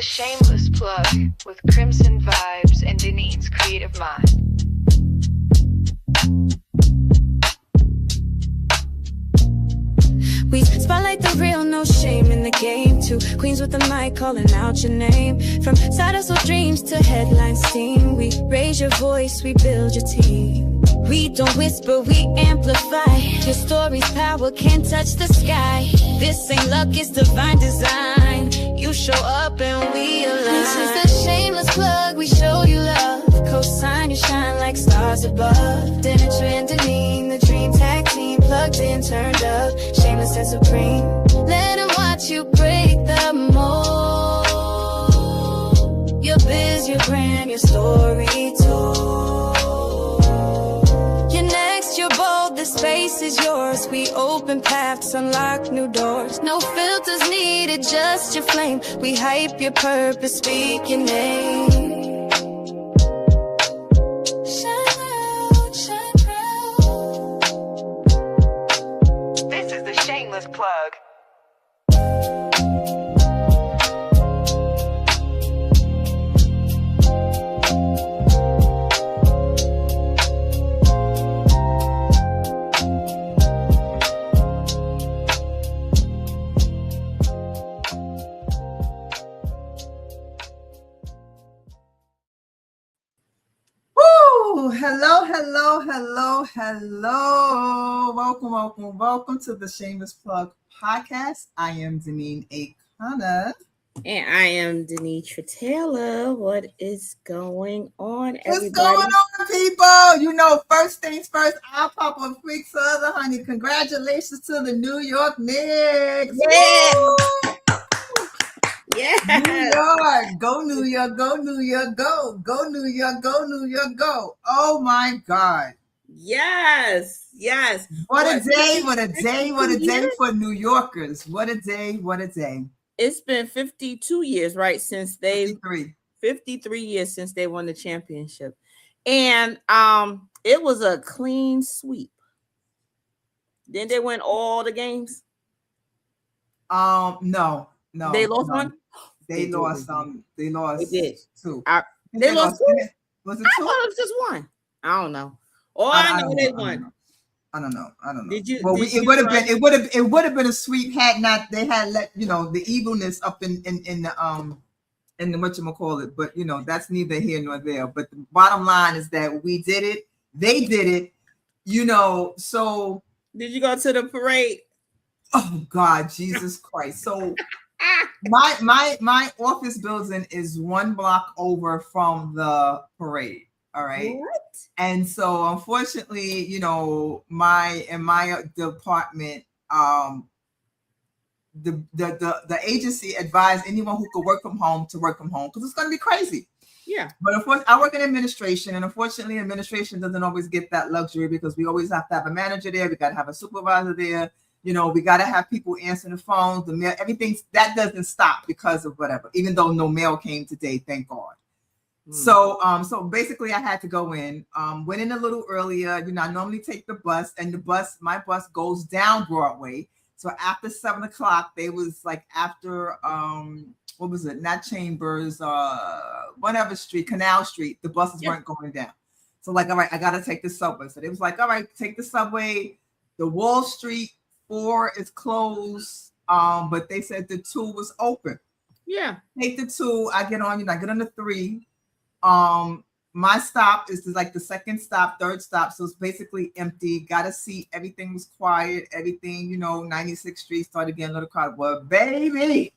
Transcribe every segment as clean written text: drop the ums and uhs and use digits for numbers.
The Shameless Plug with Crimson Vibes and Denine's Creative Mind. We spotlight the real, no shame in the game. Two queens with the mic calling out your name. From side hustle dreams to headline steam. We raise your voice, we build your team. We don't whisper, we amplify. Your story's power can't touch the sky. This ain't luck, it's divine design. You show up and we align. This is the Shameless Plug, we show you love. Co-sign, you shine like stars above. Dinner trend, Deneen, the dream tag team. Plugged in, turned up, shameless and supreme. Let them watch you break the mold. Your biz, your brand, your story too. You're next, you're bold, the space is yours. We open paths, unlock new doors. No filters needed, just your flame. We hype your purpose, speak your name. Plug. Hello. Welcome to the Shameless Plug podcast. I am Deneen Akana. And I am Denitra Taylor. What is going on, everybody? What's going on, people? You know, first things first, I'll pop a quick other honey. Congratulations to the New York Knicks. Yeah. Yeah. New York. Go New York. Go New York. Go. Go New York. Go New York. Go. Oh my God. Yes. What a day for New Yorkers. What a day. It's been 52 years, right? Since 53 years since they won the championship. And it was a clean sweep. Then they win all the games. No. They lost one? They lost They did. two. They lost two? Was it I two? thought it was just one. I don't know. I know they won. I don't know. Did you? Well, it would have been a sweep had not they had let the evilness up in the whatchamacallit. But that's neither here nor there. But the bottom line is that we did it. They did it. So Did you go to the parade? Oh God, Jesus Christ! So my office building is one block over from the parade. All right. What? And so unfortunately, my department, the agency advised anyone who could work from home to work from home because it's going to be crazy. Yeah. But of course, I work in administration, and unfortunately, administration doesn't always get that luxury because we always have to have a manager there. We got to have a supervisor there. We got to have people answering the phones, the mail, everything that doesn't stop because of whatever, even though no mail came today, thank God. So basically I had to go in, went in a little earlier. I normally take the bus, and my bus goes down Broadway. So after 7:00, they was like after, what was it? Not Chambers, whatever street, Canal Street. The buses weren't going down. So like, all right, I got to take the subway. So they was like, all right, take the subway. The Wall Street 4 is closed. But they said the 2 was open. Yeah. Take the 2. I get on, I get on the 3. My stop is like the second stop, third stop. So it's basically empty. Got a seat. Everything was quiet. Everything, 96th Street started getting a little crowded. Well, baby,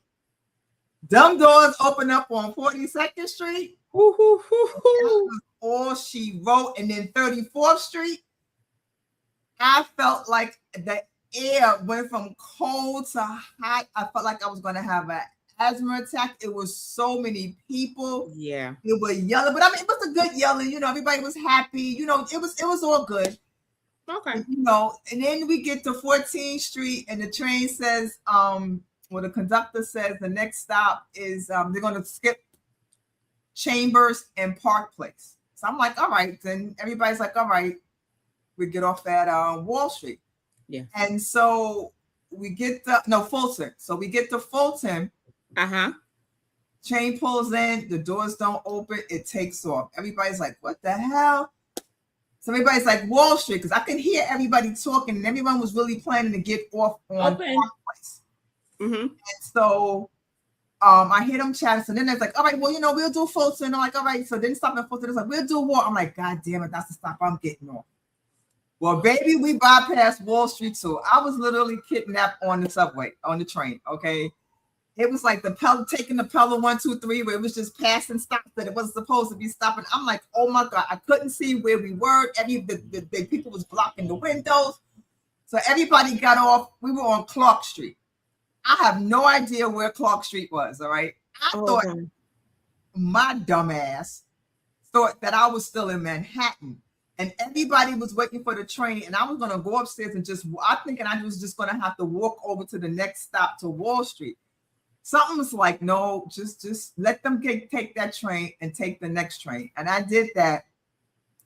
dumb doors open up on 42nd Street. That was all she wrote. And then 34th Street, I felt like the air went from cold to hot. I felt like I was going to have an asthma attack. It was so many people. Yeah, it was yelling, but I mean, it was a good yelling. Everybody was happy. It was all good. Okay. And then we get to 14th Street, and the train says, the conductor says the next stop is they're going to skip Chambers and Park Place. So I'm like, all right. Then everybody's like, all right, we get off at Wall Street. Yeah. And so we get Fulton. So we get to Fulton. Train pulls in, the doors don't open, it takes off. Everybody's like, what the hell? So everybody's like Wall Street, because I could hear everybody talking, and everyone was really planning to get off on Parkways. And so I hear them chatting. So then it's like, all right, well, we'll do Fulton. And I'm like, all right. So then stop at Fulton. It's like, we'll do Wall. I'm like, God damn it, that's the stop I'm getting off. Well, baby, we bypassed Wall Street too. I was literally kidnapped on the subway, on the train. Okay. It was like taking the Pella 1, 2, 3, where it was just passing stops that it wasn't supposed to be stopping. I'm like, oh my God, I couldn't see where we were. The people was blocking the windows. So everybody got off. We were on Clark Street. I have no idea where Clark Street was. All right. I thought my dumbass thought that I was still in Manhattan. And everybody was waiting for the train. And I was going to go upstairs and I'm thinking I was just going to have to walk over to the next stop to Wall Street. Something was like, no, just let them take that train and take the next train. And I did that.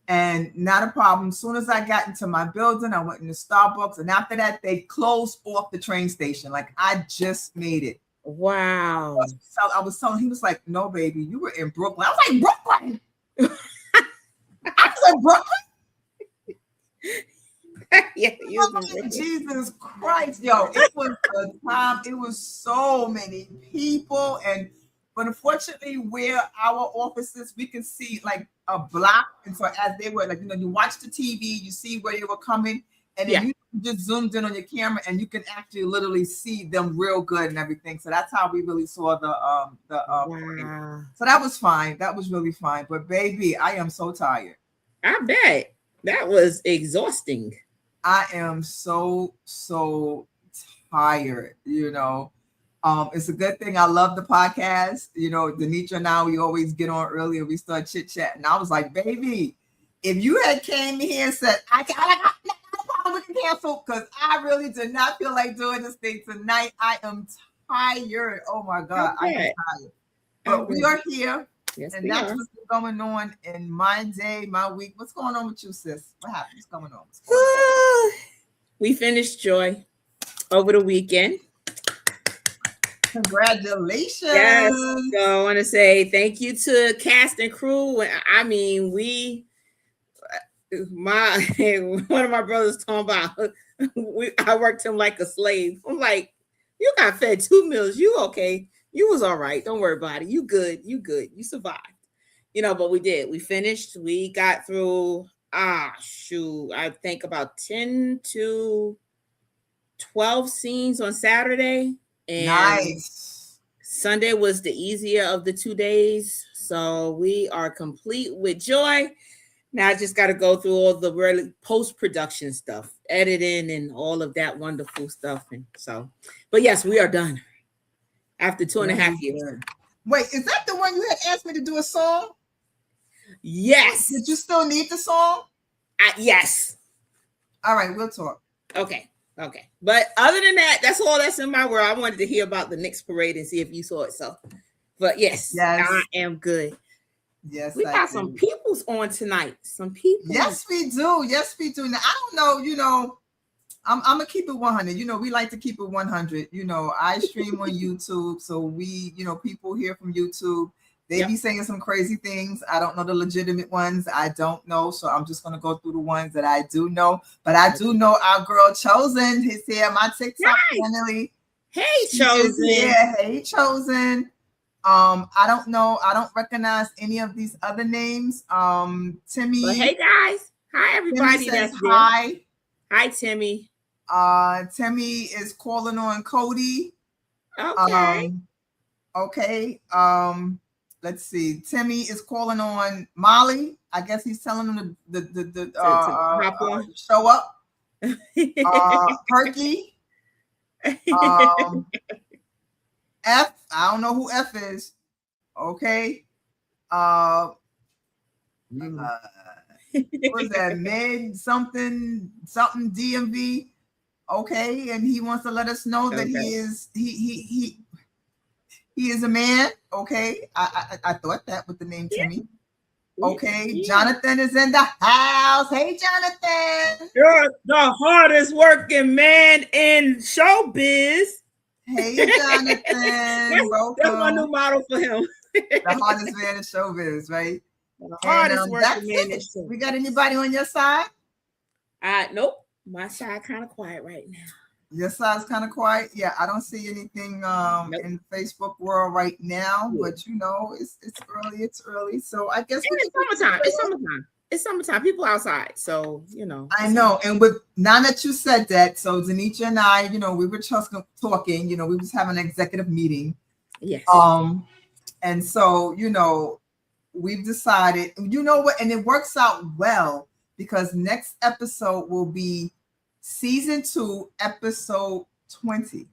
And not a problem. As soon as I got into my building, I went into Starbucks. And after that, they closed off the train station. Like, I just made it. Wow. So I was telling him, he was like, no, baby, you were in Brooklyn. I was like, Brooklyn? I was in Brooklyn? Yeah, Jesus Christ, yo, it was a time. It was so many people, but unfortunately, where our offices, we can see like a block, and so as they were like, you watch the TV, you see where they were coming, and then you just zoomed in on your camera, and you can actually literally see them real good and everything. So that's how we really saw the wow. So that was fine. That was really fine. But baby, I am so tired. I bet that was exhausting. I am so tired, It's a good thing I love the podcast. Denitra and I, we always get on early and we start chit-chatting. I was like, baby, if you had came here and said, I no problem, we can cancel, because I really did not feel like doing this thing tonight. I am tired. Oh my God, I am tired. But we are here. Yes, and that's what's going on in my day, my week. What's going on with you, sis? What happened? What's going on? We finished Joy over the weekend. Congratulations. Yes. So I want to say thank you to cast and crew. I mean, one of my brothers talking about, I worked him like a slave. I'm like, you got fed 2 meals. You okay? You was all right. Don't worry about it. You good. You survived. But we did. We finished. We got through, I think about 10 to 12 scenes on Saturday. And nice. Sunday was the easier of the 2 days. So we are complete with Joy. Now I just got to go through all the really post-production stuff, editing and all of that wonderful stuff. And so, but yes, we are done. After 2.5 years. Wait, is that the one you had asked me to do a song? Yes. Did you still need the song? Yes. All right, we'll talk. Okay. But other than that, that's all that's in my world. I wanted to hear about the Knicks parade and see if you saw it. So, but yes. I am good. Yes, we got some peoples on tonight. Some people. Yes, we do. Now, I don't know, I'm gonna keep it 100. We like to keep it 100. I stream on YouTube, so we, people here from YouTube, they be saying some crazy things. I don't know the legitimate ones. I don't know, so I'm just gonna go through the ones that I do know. But I do know our girl Chosen is here. My TikTok family. Hey, Chosen. Yeah, hey, Chosen. I don't know. I don't recognize any of these other names. Timmy. Well, hey guys. Hi everybody. Timmy says that's hi. Hi Timmy. Timmy is calling on Cody. Okay. Okay. Let's see. Timmy is calling on Molly. I guess he's telling him to show up. Perky. F. I don't know who F is. Okay. What was that? Med something DMV. Okay, and he wants to let us know that he is a man. Okay, I thought that with the name Timmy. Okay, Jonathan is in the house. Hey, Jonathan. You're the hardest working man in showbiz. Hey, Jonathan. That's my new Welcome. model for him. The hardest man in showbiz, right? The And hardest that's working man in it. show. We got anybody on your side? Nope. My side kind of quiet right now. Your side's kind of quiet. Yeah, I don't see anything Nope. in the Facebook world right now, Yeah. but you know, it's early. It's early, so I guess And it's summertime. It's summertime. It's summertime. People outside, so you know. I know, and with now that you said that, so Denitra and I, you know, we were just talking. You know, we was having an executive meeting. Yes. And so you know, we've decided. You know what? And it works out well because next episode will be season 2, episode 20.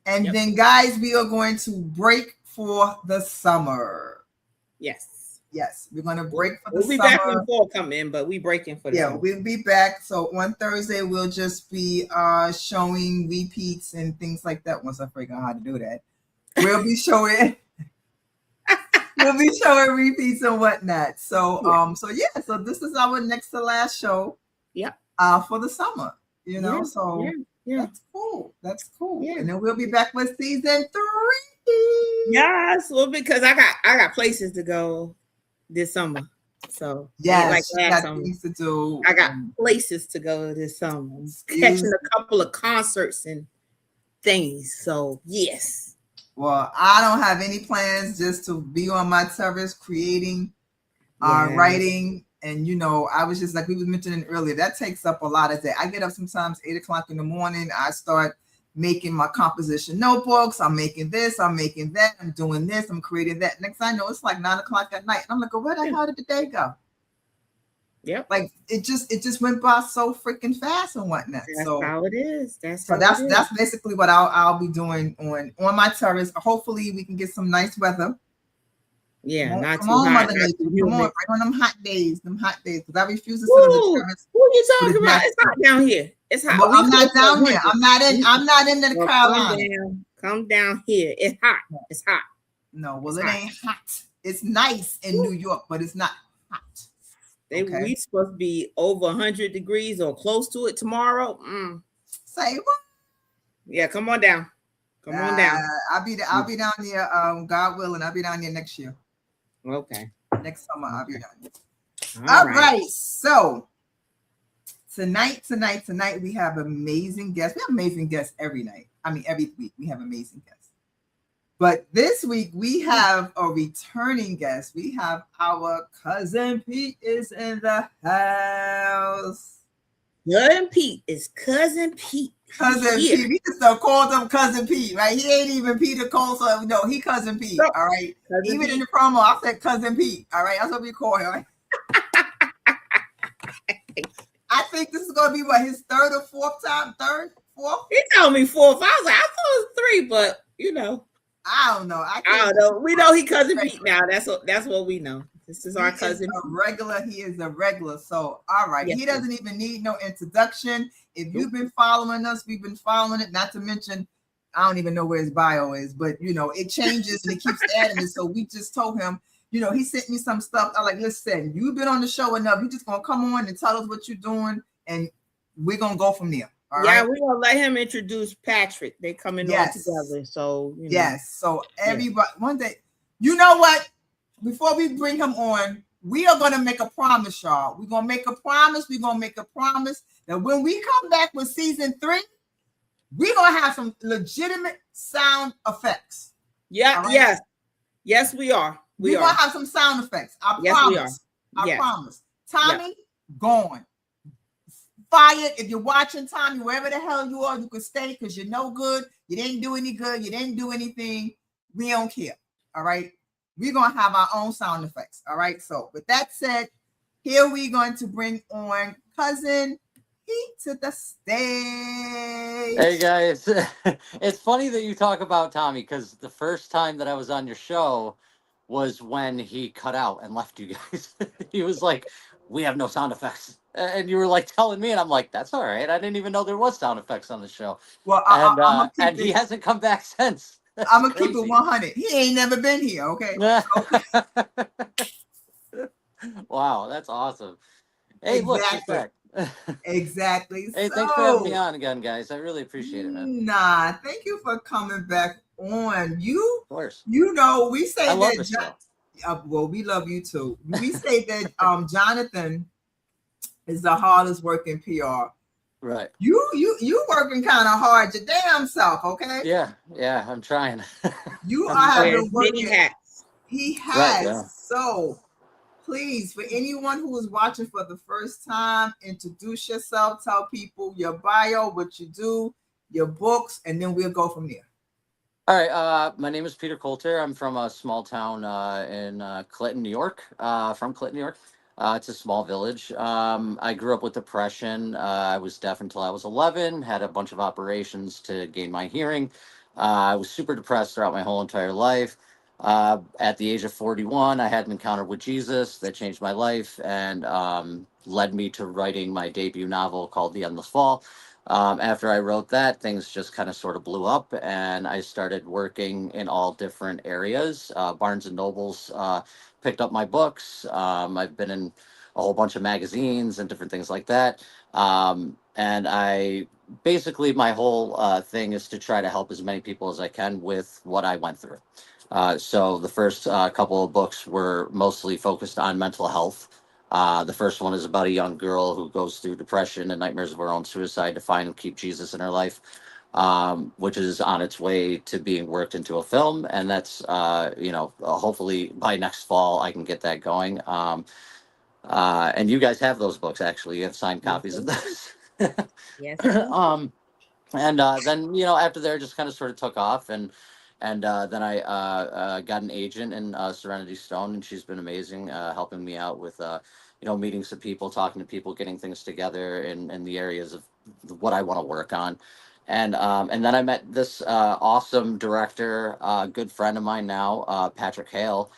And then, guys, we are going to break for the summer. Yes, we're going to break for the summer. We'll be back when fall come in, but we breaking for the summer. We'll be back. So on Thursday, we'll just be showing repeats and things like that. Once I figure out how to do that, we'll be showing. We'll be showing repeats and whatnot. So so this is our next to last show. For the summer. You know, that's cool. That's cool. Yeah. And then we'll be back with season 3. Yes, well, because I got places to go this summer. So like last summer. Things to do. I got places to go this summer. Catching a couple of concerts and things. So yes. Well, I don't have any plans, just to be on my terrace creating, writing. And, you know, I was just like we was mentioning earlier, that takes up a lot of day. I get up sometimes 8 o'clock in the morning. I start making my composition notebooks. I'm making this. I'm making that. I'm doing this. I'm creating that. Next I know, it's like 9 o'clock at night. And I'm like, where the hell did the day go? Like it just went by so freaking fast and whatnot. That's how it is. That's basically what I'll be doing on my terrace. Hopefully we can get some nice weather. Not come on, Mother Nature. Come on, bring on them hot days, because I refuse to sit on the terrace. Who you talking about? It's hot down here. It's hot. Well, I'm not down here. I'm not in the Carolinas. Come down here. It's hot. It's hot. No, well, it ain't hot. It's nice in New York, but it's not hot. We supposed to be over 100 degrees or close to it tomorrow. Say what? Yeah, come on down. Come on down. I'll be down there. God willing, I'll be down there next year. Okay. Next summer, I'll be down there. All right. So tonight, we have amazing guests. We have amazing guests every night. I mean, every week we have amazing guests. But this week we have a returning guest. We have our cousin Pete is in the house. Cousin Pete is cousin Pete. Cousin Pete. We just called him Cousin Pete, right? He ain't even Peter Cole, so no, he Cousin Pete. No. All right. Cousin even Pete. In the promo, I said Cousin Pete. All right, that's what we call him. Right? I think this is gonna be his third or fourth time. Fourth. He told me 4 or 5. I was like, I thought it was 3, but you know, I don't know. I don't know. We know he Cousin Pete now. That's what we know. This is our cousin. He is a regular. So, all right. Yes, he doesn't even need no introduction. If you've been following us, we've been following it. Not to mention, I don't even know where his bio is, but you know, it changes and it keeps adding it. So we just told him, you know, he sent me some stuff. I'm like, listen, you've been on the show enough. You just gonna come on and tell us what you're doing, and we're gonna go from there. All right? We're gonna let him introduce Patrick. They coming on together. So you know. So everybody one day, you know what? Before we bring him on, we are going to make a promise, y'all. We're going to make a promise. We're going to make a promise that when we come back with season 3, we're going to have some legitimate sound effects. Yeah, right? Yes, we are. We're going to have some sound effects. I promise. I promise. Tommy, gone. Fired. If you're watching Tommy, wherever the hell you are, you can stay because you're no good. You didn't do any good. You didn't do anything. We don't care. All right. We're going to have our own sound effects. All right. So with that said, here we're going to bring on cousin Pete to the stage. Hey guys. It's funny that you talk about Tommy because the first time that I was on your show was when he cut out and left you guys. He was like, we have no sound effects. And you were like telling me, and I'm like, that's all right. I didn't even know there was sound effects on the show. Well, and he hasn't come back since. I'm gonna keep it 100. He ain't never been here, okay? Wow, that's awesome. Hey, exactly. Look, Exactly. Hey, thanks for having me on again, guys. I really appreciate it, man. Nah, thank you for coming back on. Of course. You know, we say I love that. this show. Well, we love you too. We say that Jonathan is the hardest working PR. Right. You working kind of hard your damn self, okay? Yeah, I'm trying. You are Wears been many working. hats. He has. Right, yeah. So please, for anyone who is watching for the first time, introduce yourself, tell people your bio, what you do, your books, and then we'll go from there. All right. My name is Peter Coulter. I'm from a small town in Clinton, New York. From Clinton, New York. It's a small village. I grew up with depression. I was deaf until I was 11. Had a bunch of operations to gain my hearing. I was super depressed throughout my whole entire life. At the age of 41, I had an encounter with Jesus that changed my life and led me to writing my debut novel called The Endless Fall. After I wrote that, things just kind of sort of blew up, and I started working in all different areas. Barnes and Nobles picked up my books. I've been in a whole bunch of magazines and different things like that. And I basically, my whole thing is to try to help as many people as I can with what I went through. So the first couple of books were mostly focused on mental health. The first one is about a young girl who goes through depression and nightmares of her own suicide to find and keep Jesus in her life, which is on its way to being worked into a film. And that's, hopefully by next fall, I can get that going. And you guys have those books, actually. You have signed copies of those. Yes. And then, after there, just kind of sort of took off. And then I got an agent in Serenity Stone, and she's been amazing, helping me out with, meetings with people, talking to people, getting things together in the areas of what I want to work on. And then I met this awesome director, good friend of mine now, Patrick Hale,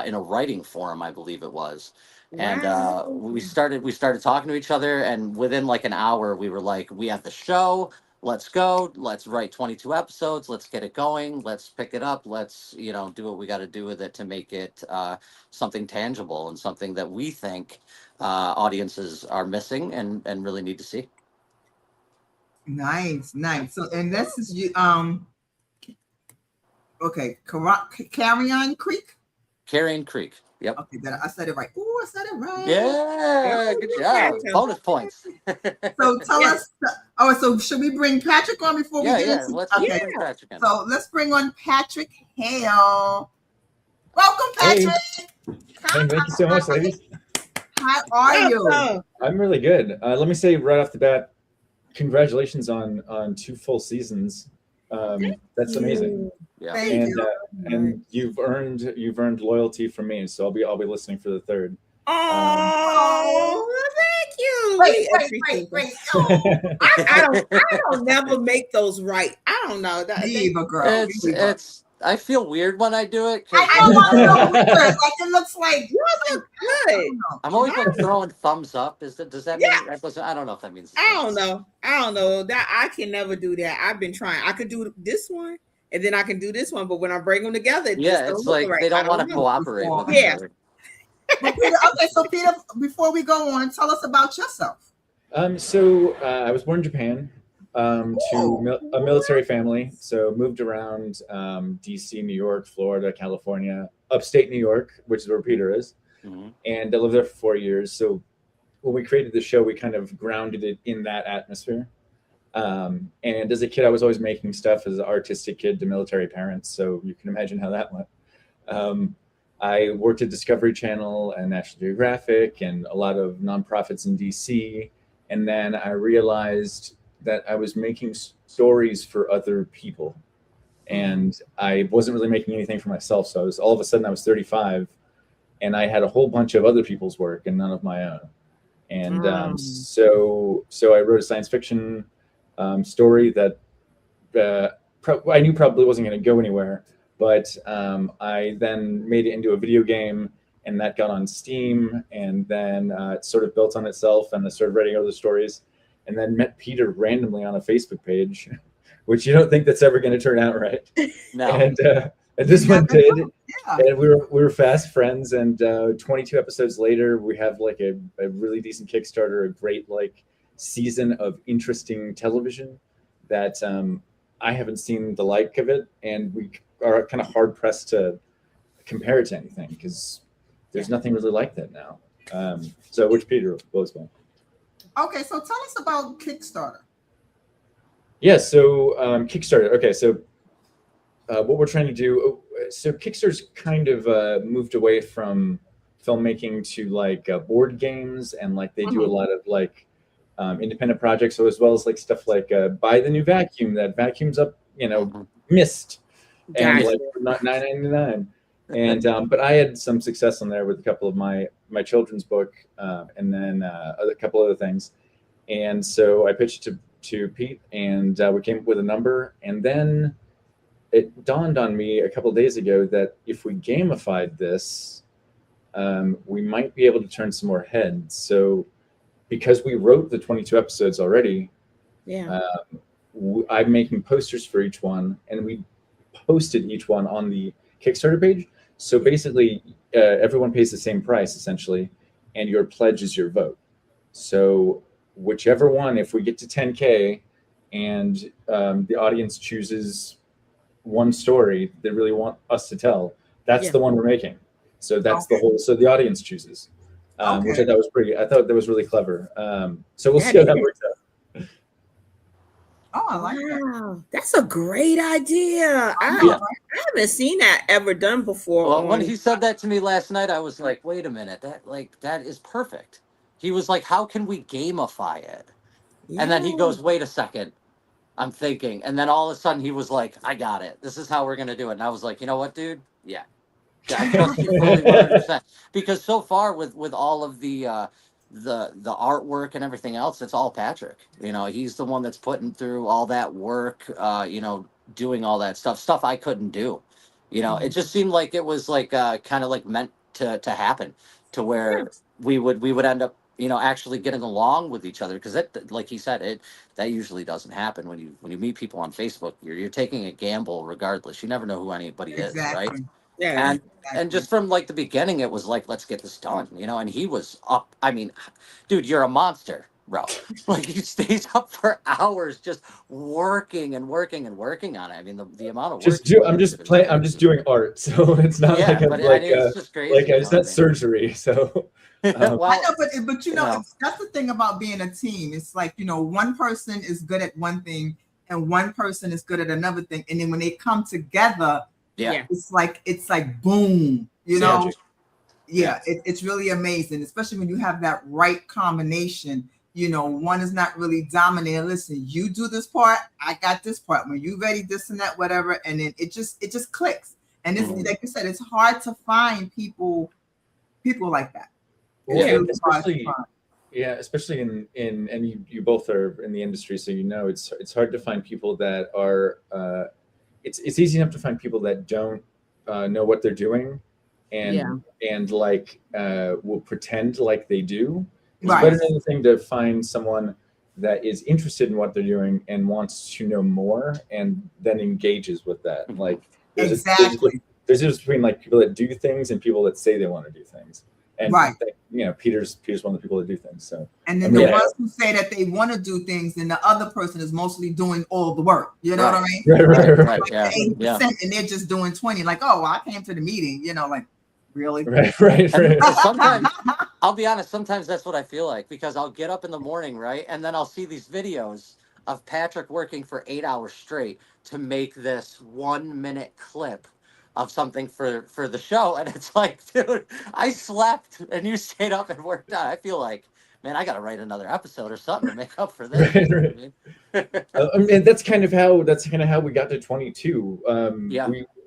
in a writing forum, I believe it was. And Wow. we started talking to each other, and within like an hour, we were like, we have the show. Let's go. Let's write 22 episodes. Let's get it going. Let's pick it up. Let's, do what we got to do with it to make it something tangible and something that we think audiences are missing and really need to see. Nice. So, and this is you. Okay, Carrion Creek. Carrion Creek. Yep. Okay, I said it right. Ooh, I said it right. Yeah, good job. Bonus points. So tell us. So should we bring Patrick on before we get into? Let's bring Patrick in. So let's bring on Patrick Hale. Welcome, Patrick. Hey. Thank you so much, ladies. How are you? I'm really good. Let me say right off the bat, congratulations on 2 full seasons. That's amazing. Yeah. Thank you. And you've earned loyalty from me, so I'll be listening for the 3rd. Oh, thank you. Wait. I don't never make those right. I don't know. Leave a girl. It's. I feel weird when I do it. I know weird. Like it looks like yours look good. I'm always like throwing thumbs up. Does that mean? I don't know if that means. I don't know that I can never do that. I've been trying. I could do this one, and then I can do this one. But when I bring them together, it's like right. They don't want to cooperate with each other. Okay, so Peter, before we go on, tell us about yourself. So I was born in Japan to a military family. So moved around DC, New York, Florida, California, upstate New York, which is where Peter is. Mm-hmm. And I lived there for 4 years. So when we created the show, we kind of grounded it in that atmosphere. And as a kid, I was always making stuff as an artistic kid to military parents. So you can imagine how that went. I worked at Discovery Channel and National Geographic and a lot of nonprofits in DC. And then I realized that I was making stories for other people. And I wasn't really making anything for myself. So all of a sudden I was 35 and I had a whole bunch of other people's work and none of my own. And so I wrote a science fiction story that I knew probably wasn't going to go anywhere. But I then made it into a video game, and that got on Steam, and then it sort of built on itself, and I started writing other stories, and then met Peter randomly on a Facebook page, which you don't think that's ever going to turn out right. No. And this one did, Yeah. And we were fast friends, and 22 episodes later, we have like a really decent Kickstarter, a great like season of interesting television that I haven't seen the like of it, and we are kind of hard pressed to compare it to anything because there's nothing really like that now. So which Peter blows one. Okay, so tell us about Kickstarter. Yeah, so Kickstarter. Okay, so what we're trying to do. So Kickstarter's kind of moved away from filmmaking to like board games, and like they do a lot of like independent projects, so as well as like stuff like buy the new vacuum that vacuums up, mist, and Gotcha. like not $9.99. And but I had some success on there with a couple of my children's book, and then a couple other things. And so I pitched it to Pete, and we came up with a number, and then it dawned on me a couple of days ago that if we gamified this, we might be able to turn some more heads. So because we wrote the 22 episodes already, Yeah. I'm making posters for each one, and we posted each one on the Kickstarter page. So basically, everyone pays the same price essentially, and your pledge is your vote. So whichever one, if we get to 10K and the audience chooses one story they really want us to tell, that's the one we're making. So that's the whole, so the audience chooses, which I thought was I thought that was really clever. So we'll see how that works out. Oh, I like that. Wow, that's a great idea. I haven't seen that ever done before. Well, when he said that to me last night, I was like, wait a minute, that is perfect. He was like, how can we gamify it? And then he goes, wait a second, I'm thinking. And then all of a sudden he was like, I got it. This is how we're going to do it. And I was like, you know what, dude? Yeah. I trust you fully 100%. Because so far with all of the artwork and everything else, it's all Patrick. He's the one that's putting through all that work, doing all that stuff I couldn't do. It just seemed like it was like kind of like meant to happen, to where we would end up actually getting along with each other, because that, like he said, that usually doesn't happen when you meet people on Facebook. You're taking a gamble regardless. You never know who anybody is, right? Yeah. And just from like the beginning, it was like, let's get this done, and he was up. I mean, dude, you're a monster, bro. Like, he stays up for hours just working and working and working on it. I mean, the amount of work. I'm just doing art, so it's not it's just crazy. Like it's not surgery, so. Well, I know, but that's the thing about being a team. It's like, one person is good at one thing and one person is good at another thing, and then when they come together, it's like boom, it's really amazing, especially when you have that right combination. One is not really dominating. Listen, you do this part, I got this part. When you ready, this and that, whatever, and then it just clicks. And it's like you said, it's hard to find people like that. Especially in and you both are in the industry, so it's hard to find people that are it's easy enough to find people that don't know what they're doing and like will pretend like they do. It's better than anything to find someone that is interested in what they're doing and wants to know more and then engages with that. Like there's a difference between like people that do things and people that say they want to do things. And Peter's one of the people that do things. So and then the ones who say that they want to do things, and the other person is mostly doing all the work. You know what I mean? Right. Like 80%, and they're just doing 20. Like, oh, well, I came to the meeting. Like, really? Right. Sometimes, I'll be honest. Sometimes that's what I feel like, because I'll get up in the morning, right, and then I'll see these videos of Patrick working for 8 hours straight to make this 1 minute clip of something for the show, and it's like, dude, I slept and you stayed up and worked on it. I feel like, man, I gotta write another episode or something to make up for this. And that's kind of how we got to 22.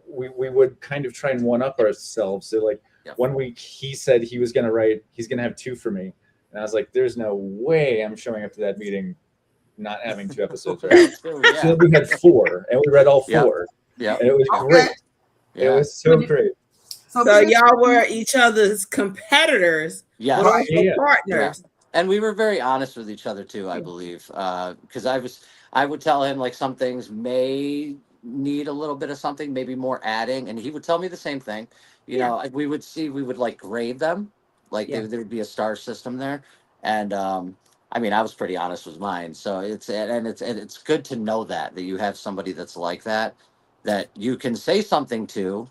We would kind of try and one up ourselves. So like 1 week he said he's gonna have 2 for me, and I was like, there's no way I'm showing up to that meeting not having 2 episodes. Right? So then we had 4, and we read all 4. Yeah, and it was great. It was so great. So y'all were each other's competitors, but also partners. And we were very honest with each other too, I believe, because I would tell him like some things may need a little bit of something, maybe more adding, and he would tell me the same thing. You know, like, we would like grade them, like Yeah. there would be a star system there, and I mean, I was pretty honest with mine, so it's good to know that you have somebody that's like that you can say something to,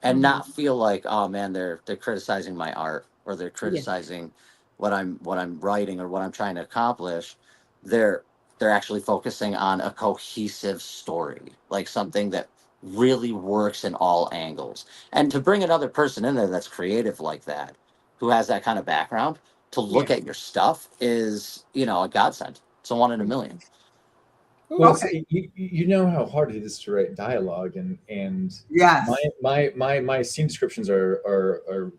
and not feel like, oh man, they're criticizing my art, or they're criticizing what I'm writing, or what I'm trying to accomplish. They're actually focusing on a cohesive story, like something that really works in all angles. And to bring another person in there that's creative like that, who has that kind of background, to look at your stuff is, a godsend. It's a one in a million. Well, Okay. you know how hard it is to write dialogue, and Yes. my scene descriptions are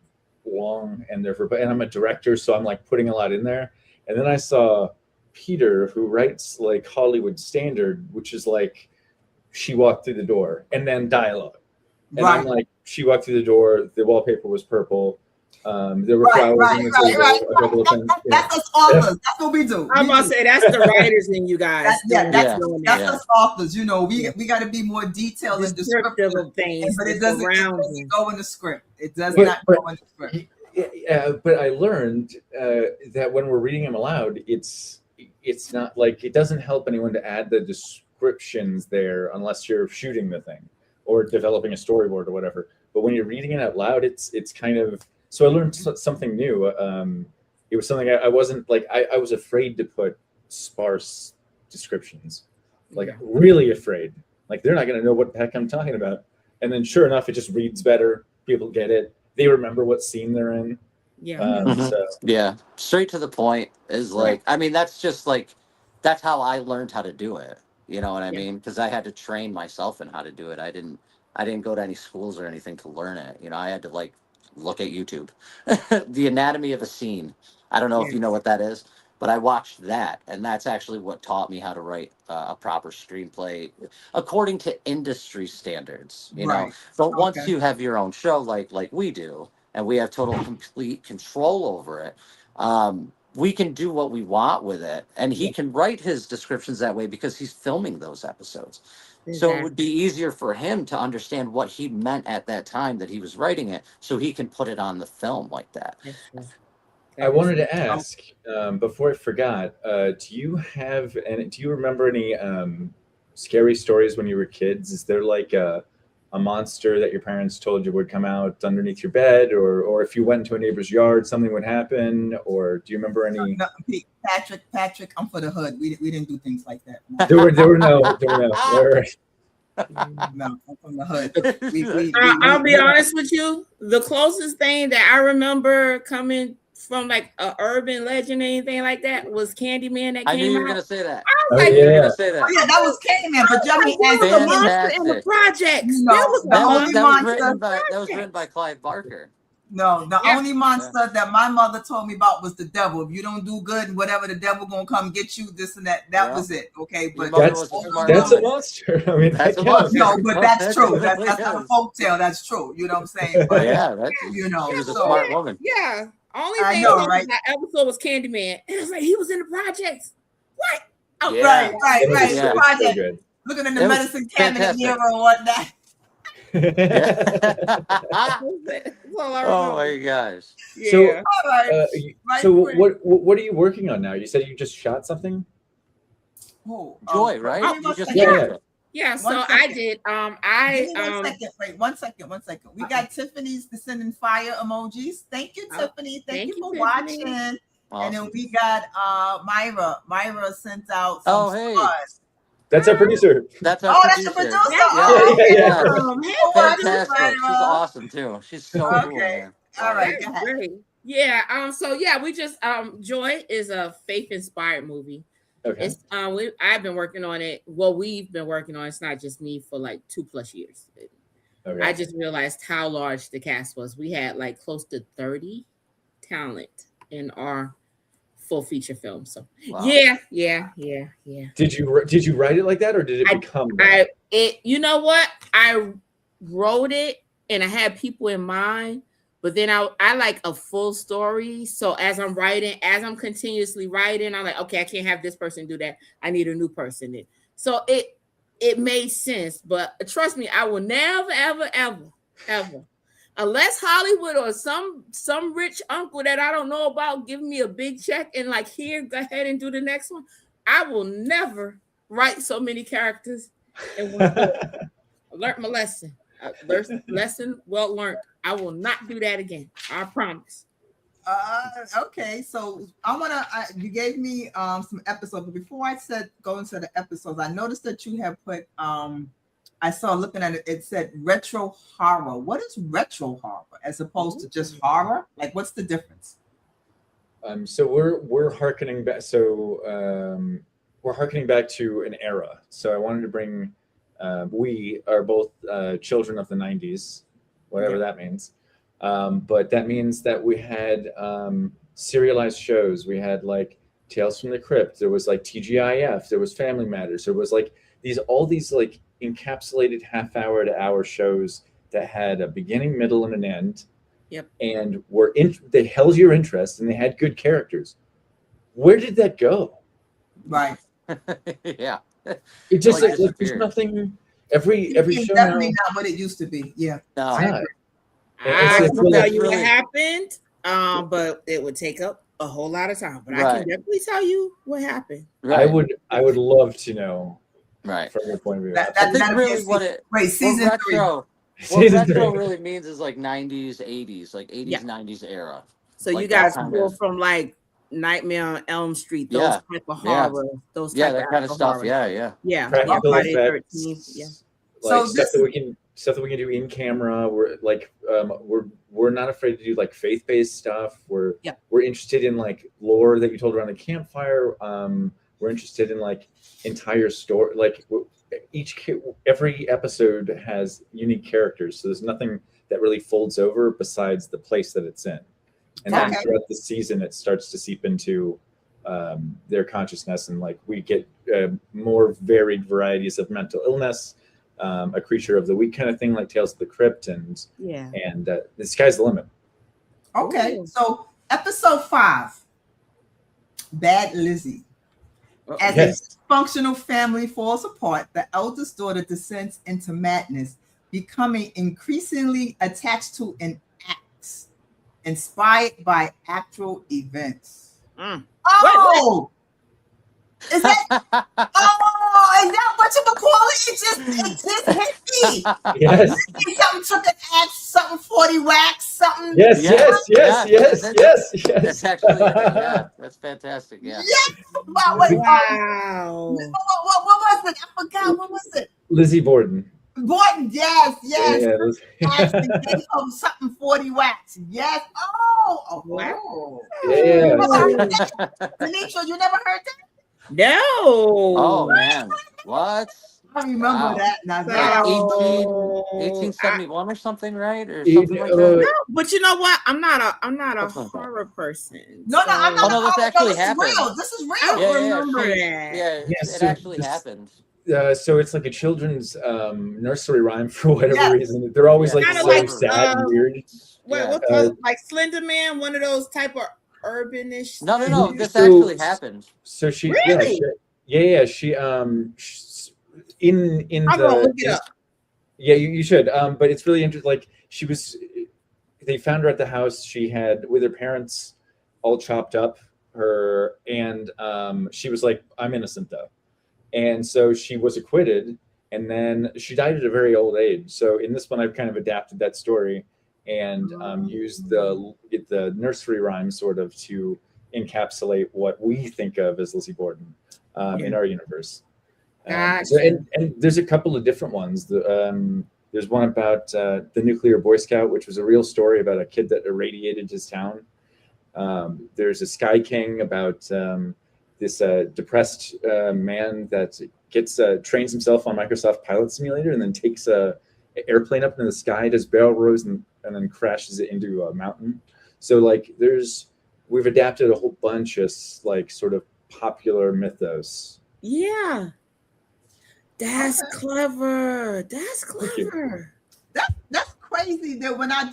long, and and I'm a director, so I'm like putting a lot in there. And then I saw Peter, who writes like Hollywood standard, which is like she walked through the door and then dialogue. And I'm like, she walked through the door, the wallpaper was purple. There were flowers on the table a couple of times. That's us authors. That's what we do. I'm about to say that's the writers in you guys. That's us authors. We got to be more detailed and descriptive of things, but it doesn't go in the script. It does not go in the script. But I learned that when we're reading them aloud, it's not like, it doesn't help anyone to add the descriptions there unless you're shooting the thing or developing a storyboard or whatever. But when you're reading it out loud, it's kind of, so I learned something new. It was something I wasn't like, I was afraid to put sparse descriptions, like really afraid, like they're not going to know what the heck I'm talking about. And then sure enough, it just reads better. People get it. They remember what scene they're in. Yeah. Straight to the point is like, I mean, that's just like, that's how I learned how to do it. You know what I mean? Because I had to train myself in how to do it. I didn't go to any schools or anything to learn it. I had to like look at YouTube. The anatomy of a scene. I don't know if you know what that is, but I watched that, and that's actually what taught me how to write a proper screenplay according to industry standards. But once you have your own show, like we do, and we have total complete control over it, we can do what we want with it, and he can write his descriptions that way because he's filming those episodes. So it would be easier for him to understand what he meant at that time that he was writing it, so he can put it on the film like that. I wanted to ask, before I forgot, do you remember any scary stories when you were kids? Is there like a monster that your parents told you would come out underneath your bed, or if you went into a neighbor's yard, something would happen? Or do you remember any? No, Patrick, I'm for the hood. We didn't do things like that. No. There were no. No, I'm from the hood. I'll be honest with you. The closest thing that I remember coming from like a urban legend or anything like that was Candyman. That I knew came you were out. gonna say that. I was like, you were gonna say that. Oh, yeah, that was Candyman. But Jimmy, that was the monster in the projects. No, that was the that was written by Clive Barker. No, the only monster that my mother told me about was the devil. If you don't do good, whatever, the devil gonna come get you. This and that. That was it. Okay, but that's a monster. I mean, that's a monster. No, but that's true. That's not a folktale. That's true. You know what I'm saying? But, she was a smart woman. Yeah. Only I thing know, right? that episode was Candyman. And it was like, he was in the projects. What? Oh, Yeah. Right. Yeah. The project. Looking in the medicine cabinet mirror or whatnot. Oh my gosh. So, So what are you working on now? You said you just shot something? Joy, right? You just Yeah, so I did. One second. We got Tiffany's sending fire emojis. Thank you, Tiffany. Thank you for watching. Awesome. And then we got Myra. Myra sent out some stars. That's our producer. That's our producer. That's the producer. Fantastic. She's awesome too. She's so cool. Man. All right. Great. Yeah. So yeah, we just Joy is a faith-inspired movie. Okay. It's I've been working on it. Well, we've been working on it. It's not just me for like 2+ years. Okay. I just realized how large the cast was. We had like close to 30 talent in our full feature film. So yeah. Did you write it like that, or did it become that? You know what? I wrote it and I had people in mind, but then I like a full story. So as I'm continuously writing, I'm like, okay, I can't have this person do that. I need a new person. So it made sense. But trust me, I will never, ever, unless Hollywood or some rich uncle that I don't know about give me a big check and like, here, go ahead and do the next one. I will never write so many characters in one book. I learned my lesson. Lesson well learned. I will not do that again. I promise. Okay, so you gave me some episodes, but before I go into the episodes, I noticed that you have put I saw looking at it, it said retro horror. What is retro horror as opposed to just horror? Like, what's the difference? So we're harkening back. We're harkening back to an era. So I wanted to bring. We are both children of the '90s, whatever that means. But that means that we had serialized shows. We had like Tales from the Crypt. There was like TGIF. There was Family Matters. There was like all these like encapsulated half-hour to hour shows that had a beginning, middle, and an end. Yep. And they held your interest and they had good characters. Where did that go? Right. Yeah. It just like there's nothing. Every show definitely now, not what it used to be. Yeah. No. I can tell you what happened, but it would take up a whole lot of time. But I can definitely tell you what happened. Right. I would love to know. Right. From your point of view. I think really what retro really means is like 90s, 80s, like 80s, 90s era. So like you guys go from like Nightmare on Elm Street, those type of horror, those type that kind of stuff. Horror. Yeah. Practical effects. 13th, yeah. Like stuff that we can do in camera. We're like we're not afraid to do like faith-based stuff. We're interested in like lore that you told around the campfire. We're interested in like entire story. Like every episode has unique characters, so there's nothing that really folds over besides the place that it's in. And then throughout the season, it starts to seep into their consciousness, and like we get more varied varieties of mental illness, a creature of the week kind of thing, like Tales of the Crypt, and the sky's the limit. Okay, so episode 5, Bad Lizzie. As a dysfunctional family falls apart, the eldest daughter descends into madness, becoming increasingly attached to an axe, inspired by actual events. Oh! Is that what you call it? It just hit me. Yes. Something took an axe, something 40 whacks, something. Yes. That's actually, that's fantastic. Yeah. Yes. Wow. What was it? I forgot. What was it? Lizzie Borden. Yes. Yeah, something 40 whacks. Yes. Oh. Yeah. Tanisha, you never heard that? No. Oh man, what? I remember that. Now, 1871 or something, right? Or something like that. No, but you know what? I'm not a horror person. No, I'm not. Oh no, this actually happened. This is real. I don't remember that. Yeah, it actually happened. So it's like a children's nursery rhyme for whatever reason. They're always like so sad and weird. What's those, like Slender Man? One of those type of urbanish. No. This actually happened. So she really? She in I'm gonna look it up. Yeah, you should. But it's really interesting. Like they found her at the house. She had with her parents all chopped up and she was like, I'm innocent though. And so she was acquitted, and then she died at a very old age. So in this one, I've kind of adapted that story and used the nursery rhyme sort of to encapsulate what we think of as Lizzie Borden in our universe. And there's a couple of different ones. There's one about the nuclear Boy Scout, which was a real story about a kid that irradiated his town. There's a Sky King about this depressed man that trains himself on Microsoft Pilot Simulator and then takes a airplane up into the sky, does barrel rolls, and then crashes it into a mountain. So like we've adapted a whole bunch of like sort of popular mythos. Yeah. That's clever. That's clever. That's crazy that when I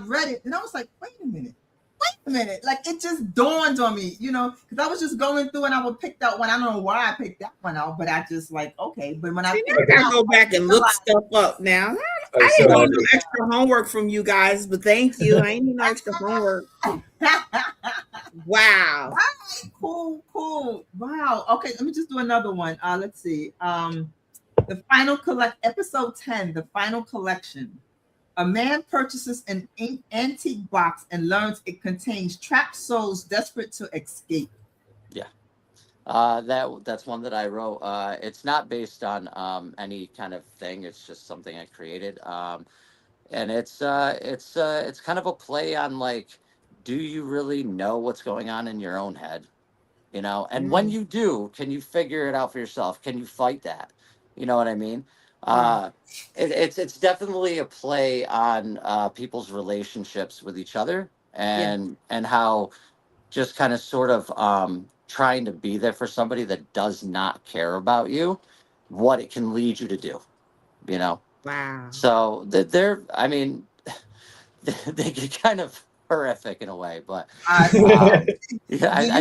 read it, and I was like, wait a minute. wait a minute. Like it just dawned on me, because I was just going through and I would pick that one. I don't know why I picked that one out, but I just like, okay. But when I See, now picked I it gotta out, go back and look stuff up now. I So, didn't need no extra homework from you guys, but thank you. I ain't need no extra homework. Wow. cool. Wow. Okay, let me just do another one. Let's see. The final episode 10, the final collection. A man purchases an antique box and learns it contains trapped souls desperate to escape. Yeah. That's one that I wrote. It's not based on any kind of thing. It's just something I created. And it's kind of a play on like, do you really know what's going on in your own head? And when you do, can you figure it out for yourself? Can you fight that? You know what I mean? It's definitely a play on people's relationships with each other and how just kind of sort of trying to be there for somebody that does not care about you, what it can lead you to do, Wow. So I mean, they get kind of horrific in a way, but I think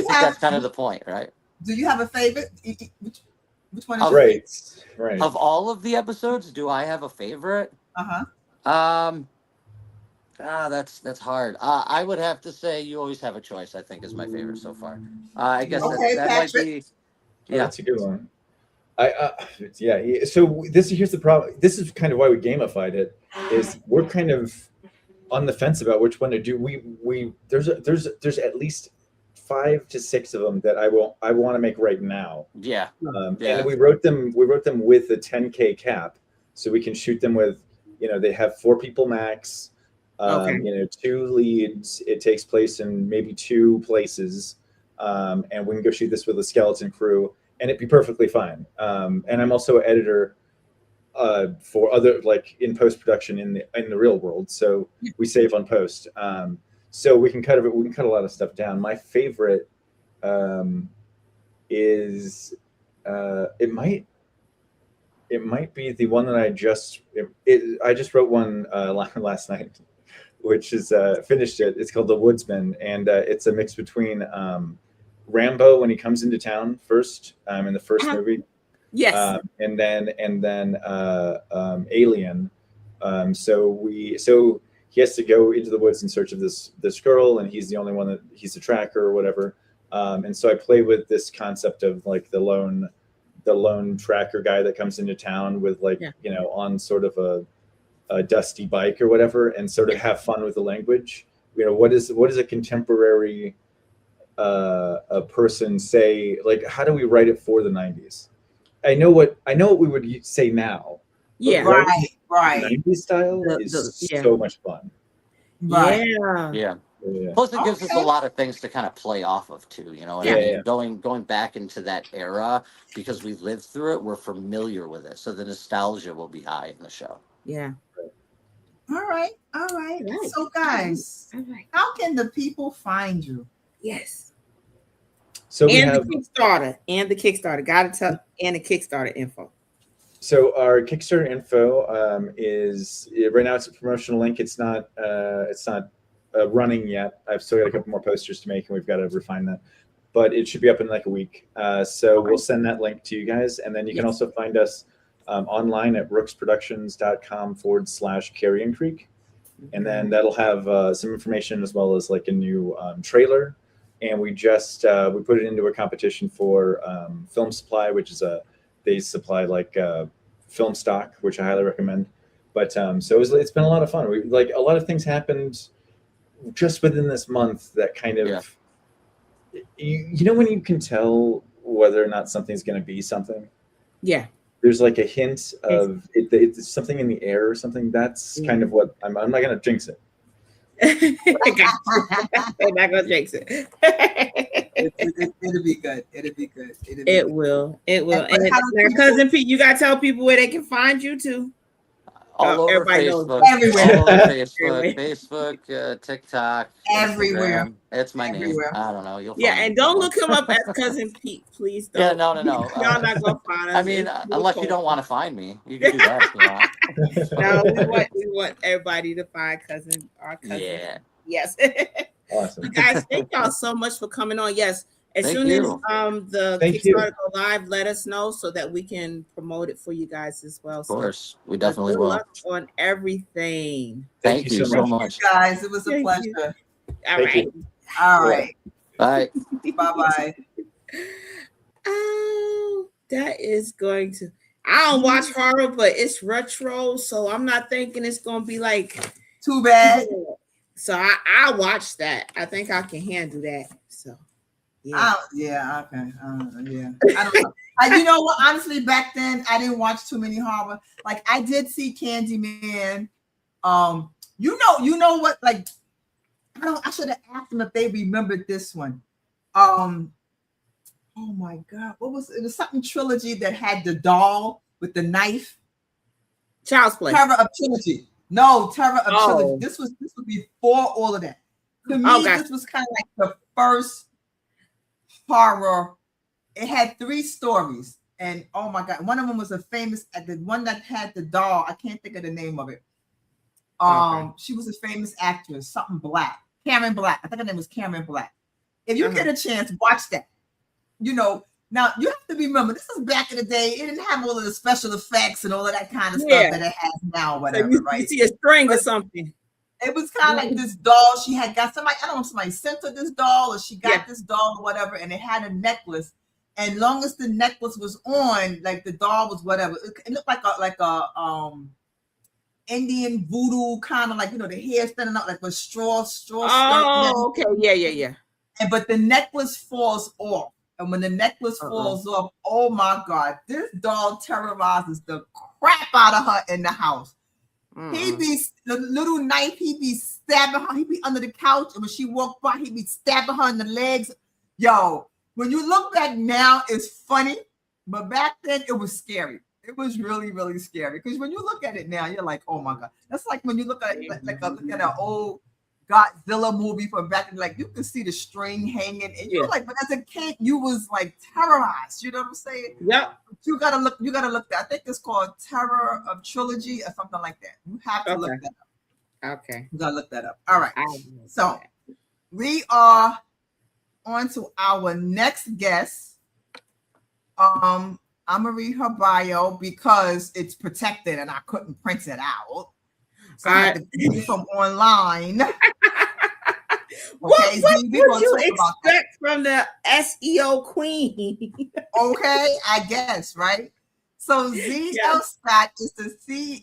that's kind of the point, right? Do you have a favorite? Which one is right? Of all of the episodes, do I have a favorite? That's hard. I would have to say You Always Have a Choice, I think, is my favorite so far. I guess that might be. Yeah, that's a good one. So here's the problem. This is kind of why we gamified it. Is we're kind of on the fence about which one to do. There's at least 5 to 6 of them that I want to make right now. Yeah. And we wrote them with a 10K cap, so we can shoot them with, they have 4 people max. 2 leads. It takes place in maybe 2 places, and we can go shoot this with a skeleton crew, and it'd be perfectly fine. And I'm also an editor for other, like in post production in the real world, so we save on post. So we can cut a lot of stuff down. My favorite is it might be the one that I just wrote one last night, which is finished it. It's called The Woodsman, and it's a mix between Rambo when he comes into town first in the first movie, and then Alien. So he has to go into the woods in search of this girl, and he's the only one he's a tracker or whatever. And so I play with this concept of like the lone tracker guy that comes into town with on sort of a dusty bike or whatever, and sort of have fun with the language. What is a contemporary a person say, like, how do we write it for the 90s? I know what we would say now. Yeah, right. 90s style is so much fun. Right. Yeah. Plus, it gives us a lot of things to kind of play off of too. You know what I mean? Going back into that era, because we lived through it, we're familiar with it, so the nostalgia will be high in the show. Yeah. All right. So, guys, how can the people find you? Yes. So the Kickstarter. Gotta tell, and the Kickstarter info. So our Kickstarter info is right now. It's a promotional link. It's not running yet. I've still got a couple more posters to make, and we've got to refine that. But it should be up in like a week. So we'll send that link to you guys, and then you can also find us online at brooksproductions.com/Carrion Creek, and then that'll have some information as well as like a new trailer. And we just we put it into a competition for Film Supply, which is they supply like film stock, which I highly recommend. But so it's been a lot of fun. We like a lot of things happened just within this month that kind of you know when you can tell whether or not something's going to be something. Yeah. There's like a hint of it's something in the air or something. That's kind of what I'm not going to jinx it. I'm not gonna jinx it. It'll be good. It will. And our cousin Pete, you gotta tell people where they can find you too. All over Facebook, everywhere. All over Facebook, TikTok, everywhere. Instagram. It's my name. I don't know. You'll find and don't look him up as cousin Pete, please. Don't. Yeah, no. Y'all not gonna find us. I mean, unless you don't want to find me, you can do that if you want. No, we want everybody to find our cousin. Yeah. Yes. Awesome. Guys, thank y'all so much for coming on. Yes, as Thank soon you. as the Thank you. Kickstarter go live, let us know so that we can promote it for you guys as well. Of course, we So, definitely good will. luck on everything. Thank Thank you you so so much. much. Guys, it was a Thank pleasure. you. All Thank right. you. All Yeah. right. Bye. Bye-bye. Oh, that is going to. I don't watch horror, but it's retro, so I'm not thinking it's gonna be like Too bad. So I watch that. I think I can handle that. So yeah. Yeah, okay. Yeah. I don't know. You know what? Honestly, back then I didn't watch too many horror. Like I did see Candyman. You know what? Like I should have asked them if they remembered this one. Oh my God, what was it? Was something trilogy that had the doll with the knife? Child's Play. Terror of Trilogy. No, Terror of Trilogy. This was before all of that. To me, this was kind of like the first horror. It had 3 stories, and oh my God, one of them was a famous. The one that had the doll. I can't think of the name of it. She was a famous actress, something Black, Karen Black. I think her name was Karen Black. If you get a chance, watch that. You know, now you have to remember this is back in the day. It didn't have all of the special effects and all of that kind of stuff that it has now, whatever, so right? You see a string or something. It was kind of like this doll. She had got somebody, I don't know if somebody sent her this doll or she got this doll or whatever, and it had a necklace. And long as the necklace was on, like the doll was whatever. It looked like a Indian voodoo kind of like, the hair standing out like a straw. Oh, okay. Yeah. But the necklace falls off. And when the necklace falls off, oh my God, this doll terrorizes the crap out of her in the house. He'd be the little knife, he'd be stabbing her, he'd be under the couch, and when she walked by, he'd be stabbing her in the legs. Yo, when you look back now, it's funny, but back then it was scary. It was really, really scary. Because when you look at it now, you're like, oh my God. That's like when you look at look at an old Godzilla movie from back in, like, you can see the string hanging, and you're like, but as a kid, you was like terrorized. You know what I'm saying? Yep. You gotta look that. I think it's called Terror of Trilogy or something like that. You have to look that up. Okay. You gotta look that up. All right. So we are on to our next guest. I'm gonna read her bio because it's protected and I couldn't print it out. So I had to get it from online. What would you expect from the SEO queen? Okay, I guess, right? So Z.L. Scott is the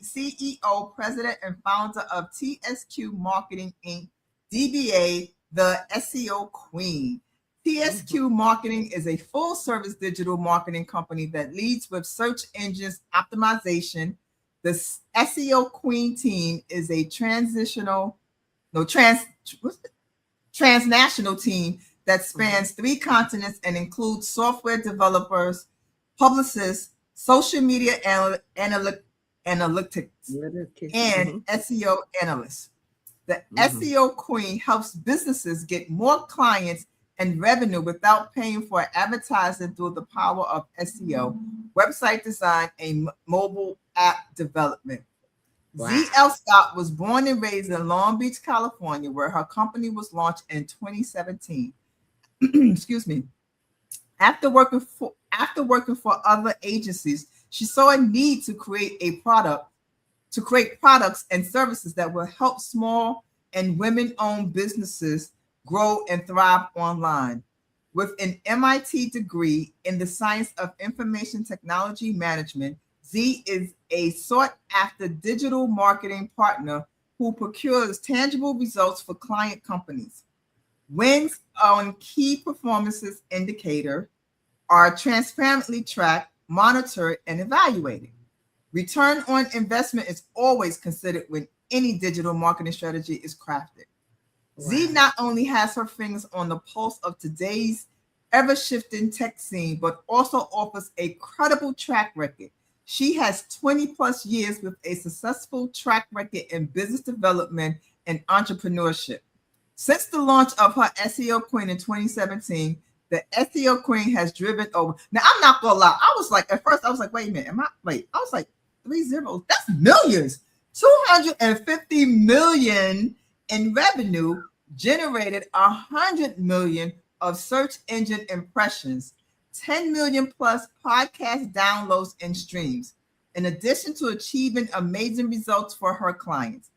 CEO, president, and founder of TSQ Marketing Inc., DBA, the SEO Queen. TSQ Marketing is a full-service digital marketing company that leads with search engines optimization. The SEO Queen team is a transnational team that spans 3 continents and includes software developers, publicists, social media analytics, and SEO analysts. The SEO Queen helps businesses get more clients and revenue without paying for advertising through the power of SEO, website design, and mobile app development. Wow. Z.L. Scott was born and raised in Long Beach, California, where her company was launched in 2017. Excuse me. After working for other agencies, she saw a need to create products and services that will help small and women-owned businesses grow and thrive online. With an MIT degree in the science of information technology management, Z is a sought-after digital marketing partner who procures tangible results for client companies. Wins on key performances indicator are transparently tracked, monitored, and evaluated. Return on investment is always considered when any digital marketing strategy is crafted. Wow. Z not only has her fingers on the pulse of today's ever-shifting tech scene, but also offers a credible track record. She has 20 plus years with a successful track record in business development and entrepreneurship. Since the launch of her SEO Queen in 2017, the SEO Queen has driven over. Now, I'm not gonna lie. I was like, at first, I was like, wait a minute, I was like, 3 zeros. That's millions. 250 million in revenue generated 100 million of search engine impressions, 10 million plus podcast downloads and streams, in addition to achieving amazing results for her clients.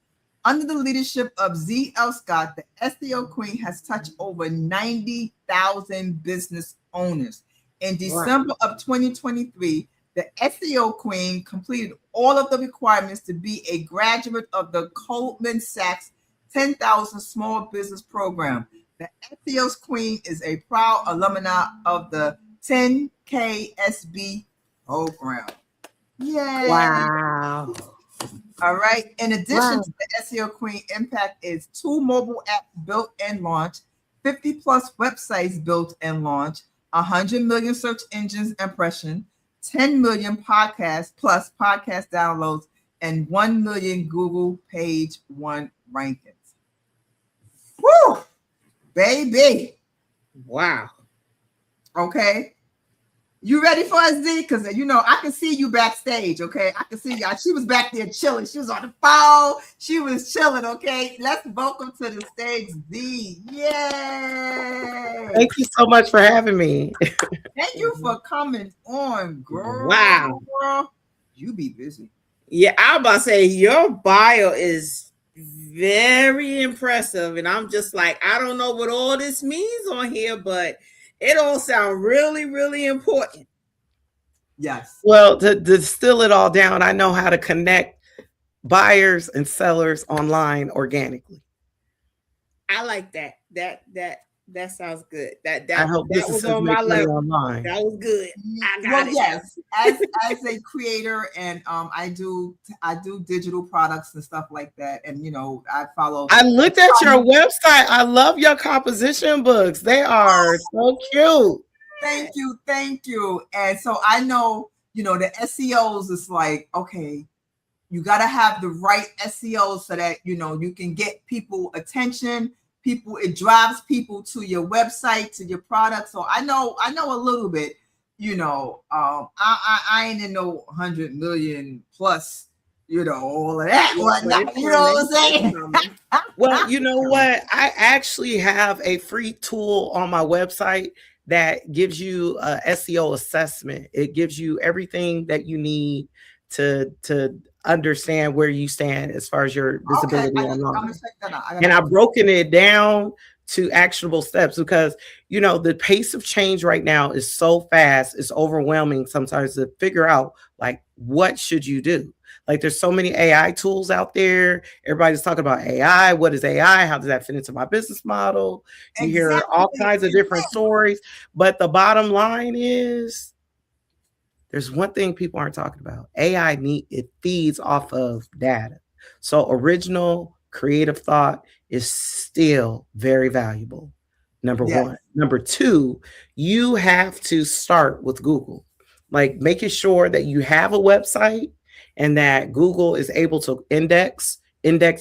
Under the leadership of Z.L. Scott, the SEO Queen has touched over 90,000 business owners. In December of 2023, the SEO Queen completed all of the requirements to be a graduate of the Goldman Sachs 10,000 Small Business Program. The SEO Queen is a proud alumna of the 10KSB program. Yay! Wow. All right. In addition to the SEO Queen impact is 2 mobile apps built and launched, 50 plus websites built and launched, 100 million search engines impression, 10 million podcasts plus podcast downloads, and 1 million Google page 1 rankings. Woo! Baby. Wow. Okay. You ready for us, Z? Because, I can see you backstage, okay? I can see you. She was back there chilling. She was on the phone. She was chilling, okay? Let's welcome to the stage, Z. Yay! Thank you so much for having me. Thank you for coming on, girl. Wow. Girl. You be busy. Yeah, I was about to say, your bio is very impressive. And I'm just like, I don't know what all this means on here, but it all sounds really, really important. Yes. Well, to distill it all down, I know how to connect buyers and sellers online organically. I like that. That sounds good. That I hope that was on my level. Online. That was good. I got it. Yes. As a creator, and I do digital products and stuff like that, and I follow. I looked at your website. I love your composition books. They are so cute. Thank you. And so I know, the SEOs is like, okay, you got to have the right SEO so that you can get people attention. It drives people to your website, to your product. So I know a little bit. I ain't in no 100 million plus, all of that. Whatnot, you know what I'm saying? Well, you know what? I actually have a free tool on my website that gives you a SEO assessment. It gives you everything that you need to understand where you stand as far as your visibility online. And I've broken it down to actionable steps because, the pace of change right now is so fast. It's overwhelming sometimes to figure out, like, what should you do? Like, there's so many AI tools out there. Everybody's talking about AI. What is AI? How does that fit into my business model? You hear all kinds of different stories. But the bottom line is, there's one thing people aren't talking about. AI, it feeds off of data. So original creative thought is still very valuable. Number one. Number two, you have to start with Google. Like, making sure that you have a website and that Google is able to index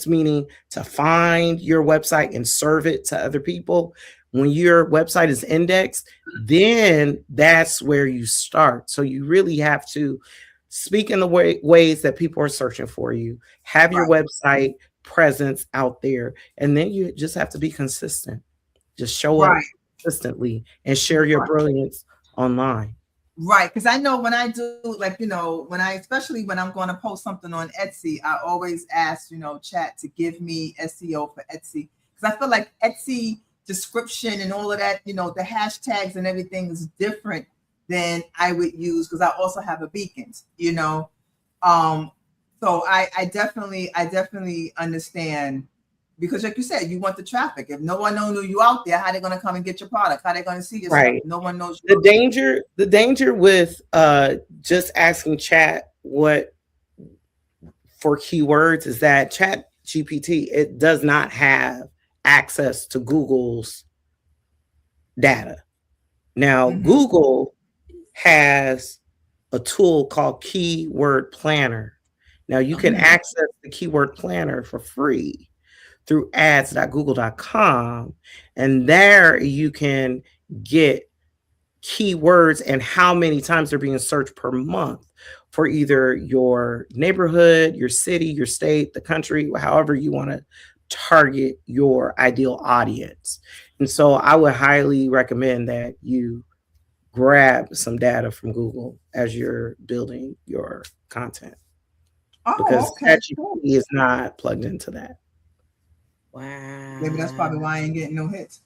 meaning to find your website and serve it to other people. When your website is indexed, then that's where you start. So you really have to speak in the ways that people are searching for you, have your website presence out there, and then you just have to be consistent. Just show up consistently and share your brilliance online. Right, because I know when I do, especially when I'm going to post something on Etsy, I always ask, chat to give me SEO for Etsy, because I feel like Etsy description and all of that, the hashtags and everything is different than I would use, because I also have a beacons, so I definitely understand, because like you said, you want the traffic. If no one knows you out there, how they going to come and get your product? How they going to see your stuff? No one knows you. The danger with just asking chat what for keywords is that Chat GPT, it does not have access to Google's data. Now, Google has a tool called Keyword Planner. Now, you can access the Keyword Planner for free through ads.google.com, and there you can get keywords and how many times they're being searched per month for either your neighborhood, your city, your state, the country, however you want to target your ideal audience. And so I would highly recommend that you grab some data from Google as you're building your content, Oh, because okay, ChatGPT cool. is not plugged into that. Wow. Maybe that's probably why I ain't getting no hits.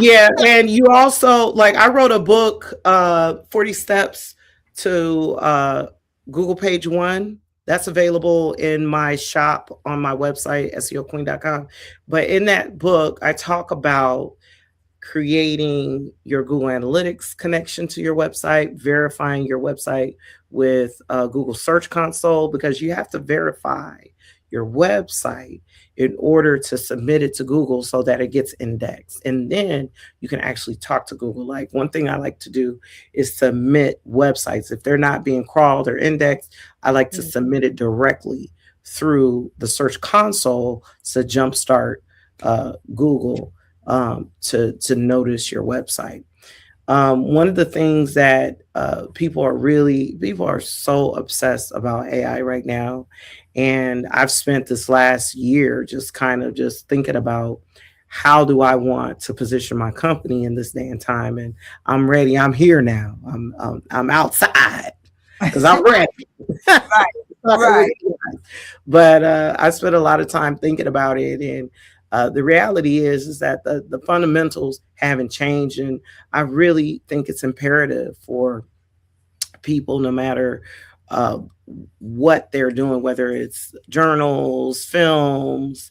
Yeah, and you also, like, I wrote a book, 40 Steps to Google Page One. That's available in my shop on my website, seoqueen.com. But in that book, I talk about creating your Google Analytics connection to your website, verifying your website with Google Search Console, because you have to verify your website in order to submit it to Google so that it gets indexed. And then you can actually talk to Google. Like, one thing I like to do is submit websites. If they're not being crawled or indexed, I like to submit it directly through the Search Console to jumpstart Google to notice your website. One of the things that people are so obsessed about AI right now, and I've spent this last year just kind of just thinking about how do I want to position my company in this day and time. And I'm ready. I'm here now. I'm outside because I'm ready. Right, right. But I spent a lot of time thinking about it, and the reality is that the fundamentals haven't changed, and I really think it's imperative for people, no matter what they're doing, whether it's journals, films,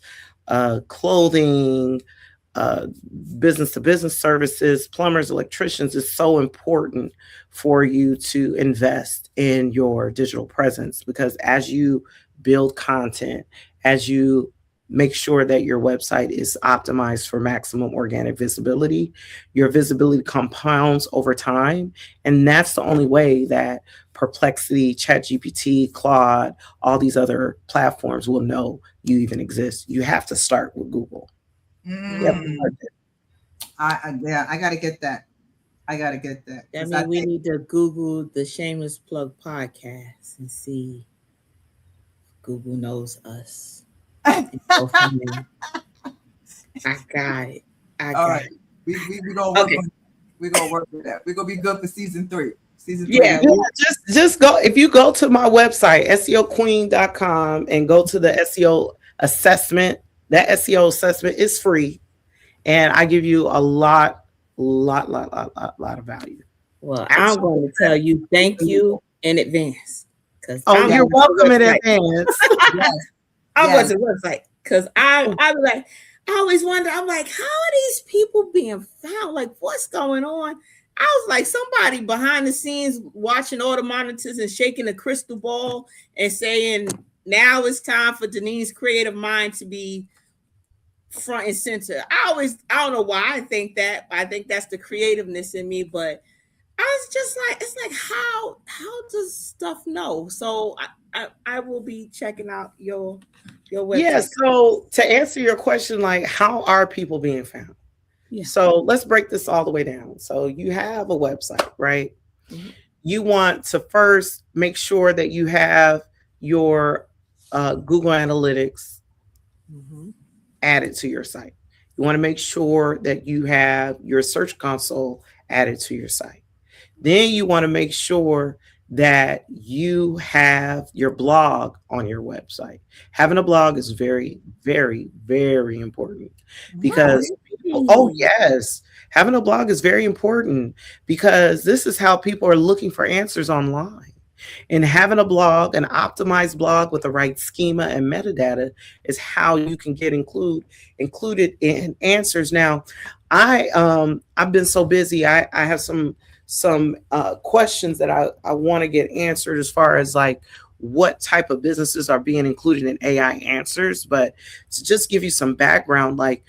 clothing, business to business services, plumbers, electricians, is so important for you to invest in your digital presence, because as you build content, as you make sure that your website is optimized for maximum organic visibility, your visibility compounds over time. And that's the only way that Perplexity, ChatGPT, Claude, all these other platforms will know you even exist. You have to start with Google. Yep. I gotta get that. I gotta get that. I mean, we need to Google the Shameless Plug podcast and see if Google knows us. I got it. All right. We gonna work on, we gonna work with that. We're gonna be good for season 3. Season 3. Yeah, just go. If you go to my website, seoqueen.com, and go to the SEO assessment, that SEO assessment is free, and I give you a lot of value. Well, I'm going to tell you thank you in advance. You're welcome in advance. I wasn't website, because I was like, I always wonder, I'm like, how are these people being found? Like, what's going on? I was like, somebody behind the scenes watching all the monitors and shaking a crystal ball and saying, now it's time for Denise's creative mind to be front and center. I don't know why I think that. I think that's the creativeness in me, but I was just like, it's like, how does stuff know? So I will be checking out your website. Yeah, so to answer your question, like, how are people being found? Yeah. So let's break this all the way down. So you have a website, right? Mm-hmm. You want to first make sure that you have your Google Analytics added to your site. You want to make sure that you have your Search Console added to your site. Then you want to make sure that you have your blog on your website. Having a blog is very, very, very important, because having a blog is very important, because this is how people are looking for answers online. And having a blog, an optimized blog with the right schema and metadata, is how you can get included in answers. Now, I've been so busy. I have some questions that I want to get answered, as far as like what type of businesses are being included in AI answers. But to just give you some background, like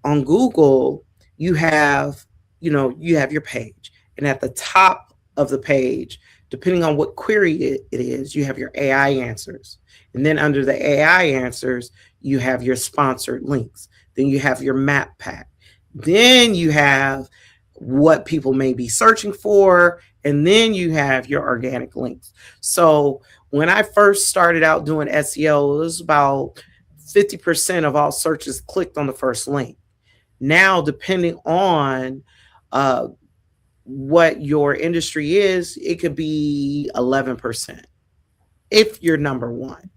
on Google, you have your page, and at the top of the page, depending on what query it is, you have your AI answers. And then under the AI answers, you have your sponsored links. Then you have your map pack. Then you have what people may be searching for. And then you have your organic links. So when I first started out doing SEO, it was about 50% of all searches clicked on the first link. Now, depending on what your industry is, it could be 11% if you're number one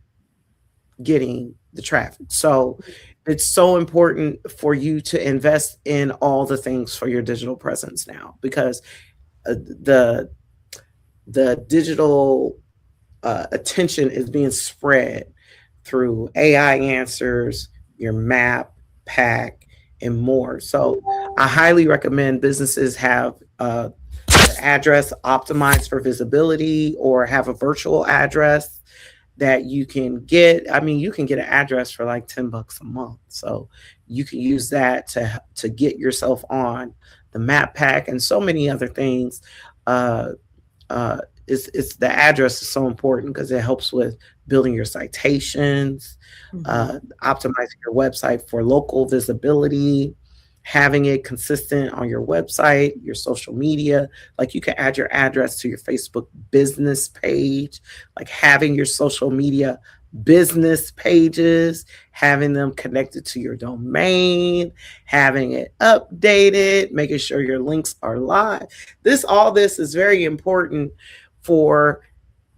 getting the traffic. So it's so important for you to invest in all the things for your digital presence now, because the digital attention is being spread through AI answers, your map, pack, and more. So I highly recommend businesses have their address optimized for visibility, or have a virtual address that you can get. I mean, you can get an address for like $10 a month. So you can use that to get yourself on the map pack and so many other things. It's the address is so important because it helps with building your citations, optimizing your website for local visibility, having it consistent on your website, your social media. Like you can add your address to your Facebook business page, like having your social media business pages, having them connected to your domain, having it updated, making sure your links are live. All this is very important for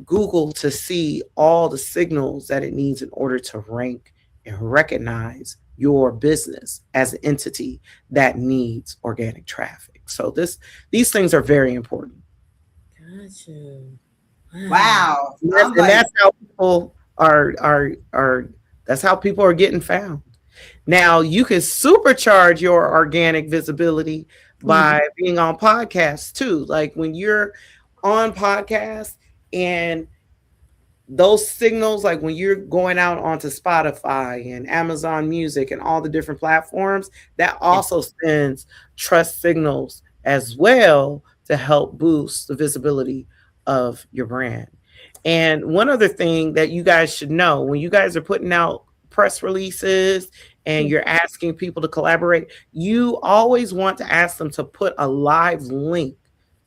Google to see all the signals that it needs in order to rank and recognize your business as an entity that needs organic traffic. So these things are very important. Gotcha. Wow. And that's how people that's how people are getting found. Now you can supercharge your organic visibility by being on podcasts too. Like when you're on podcasts and those signals, like when you're going out onto Spotify and Amazon Music and all the different platforms, that also sends trust signals as well to help boost the visibility of your brand. And one other thing that you guys should know, when you guys are putting out press releases and you're asking people to collaborate, you always want to ask them to put a live link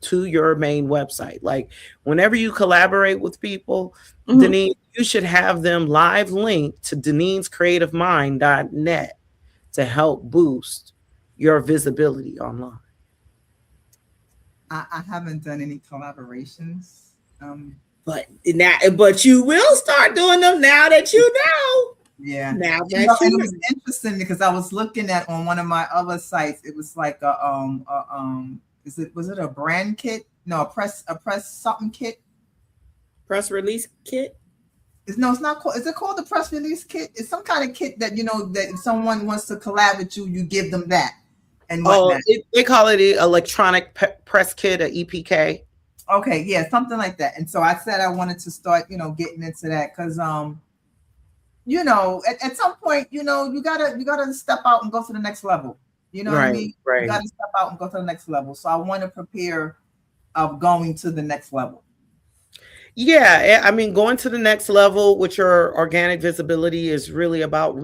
to your main website. Like whenever you collaborate with people, Deneen, you should have them live link to Deneen'sCreativeMind.net to help boost your visibility online. I haven't done any collaborations. But you will start doing them now that you know. Yeah. Now that and it was interesting because I was looking at on one of my other sites. It was like was it a brand kit? No, a press something kit. Press release kit? It's not called. Is it called the press release kit? It's some kind of kit that that if someone wants to collab with you, you give them that. And they call it an electronic press kit, an EPK. Okay, yeah, something like that. And so I said I wanted to start, getting into that because at some point, you gotta step out and go to the next level. You know what I mean? Right. You gotta step out and go to the next level. So I want to prepare of going to the next level. Yeah, I mean, going to the next level with your organic visibility is really about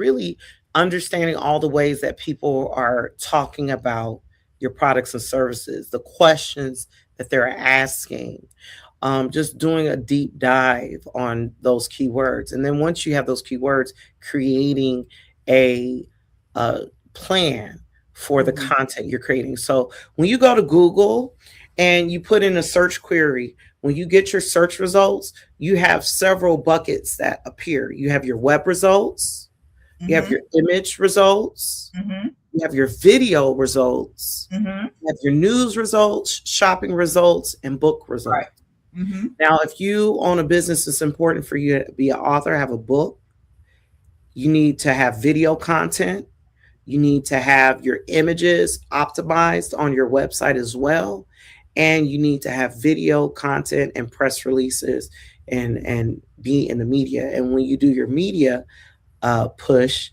understanding all the ways that people are talking about your products and services, the questions that they're asking, just doing a deep dive on those keywords. And then once you have those keywords, creating a plan for the content you're creating. So when you go to Google and you put in a search query, when you get your search results, you have several buckets that appear. You have your web results, you have your image results, you have your video results, you have your news results, shopping results, and book results. Right. Now, if you own a business, it's important for you to be an author, have a book. You need to have video content. You need to have your images optimized on your website as well. And you need to have video content and press releases and be in the media. And when you do your media push,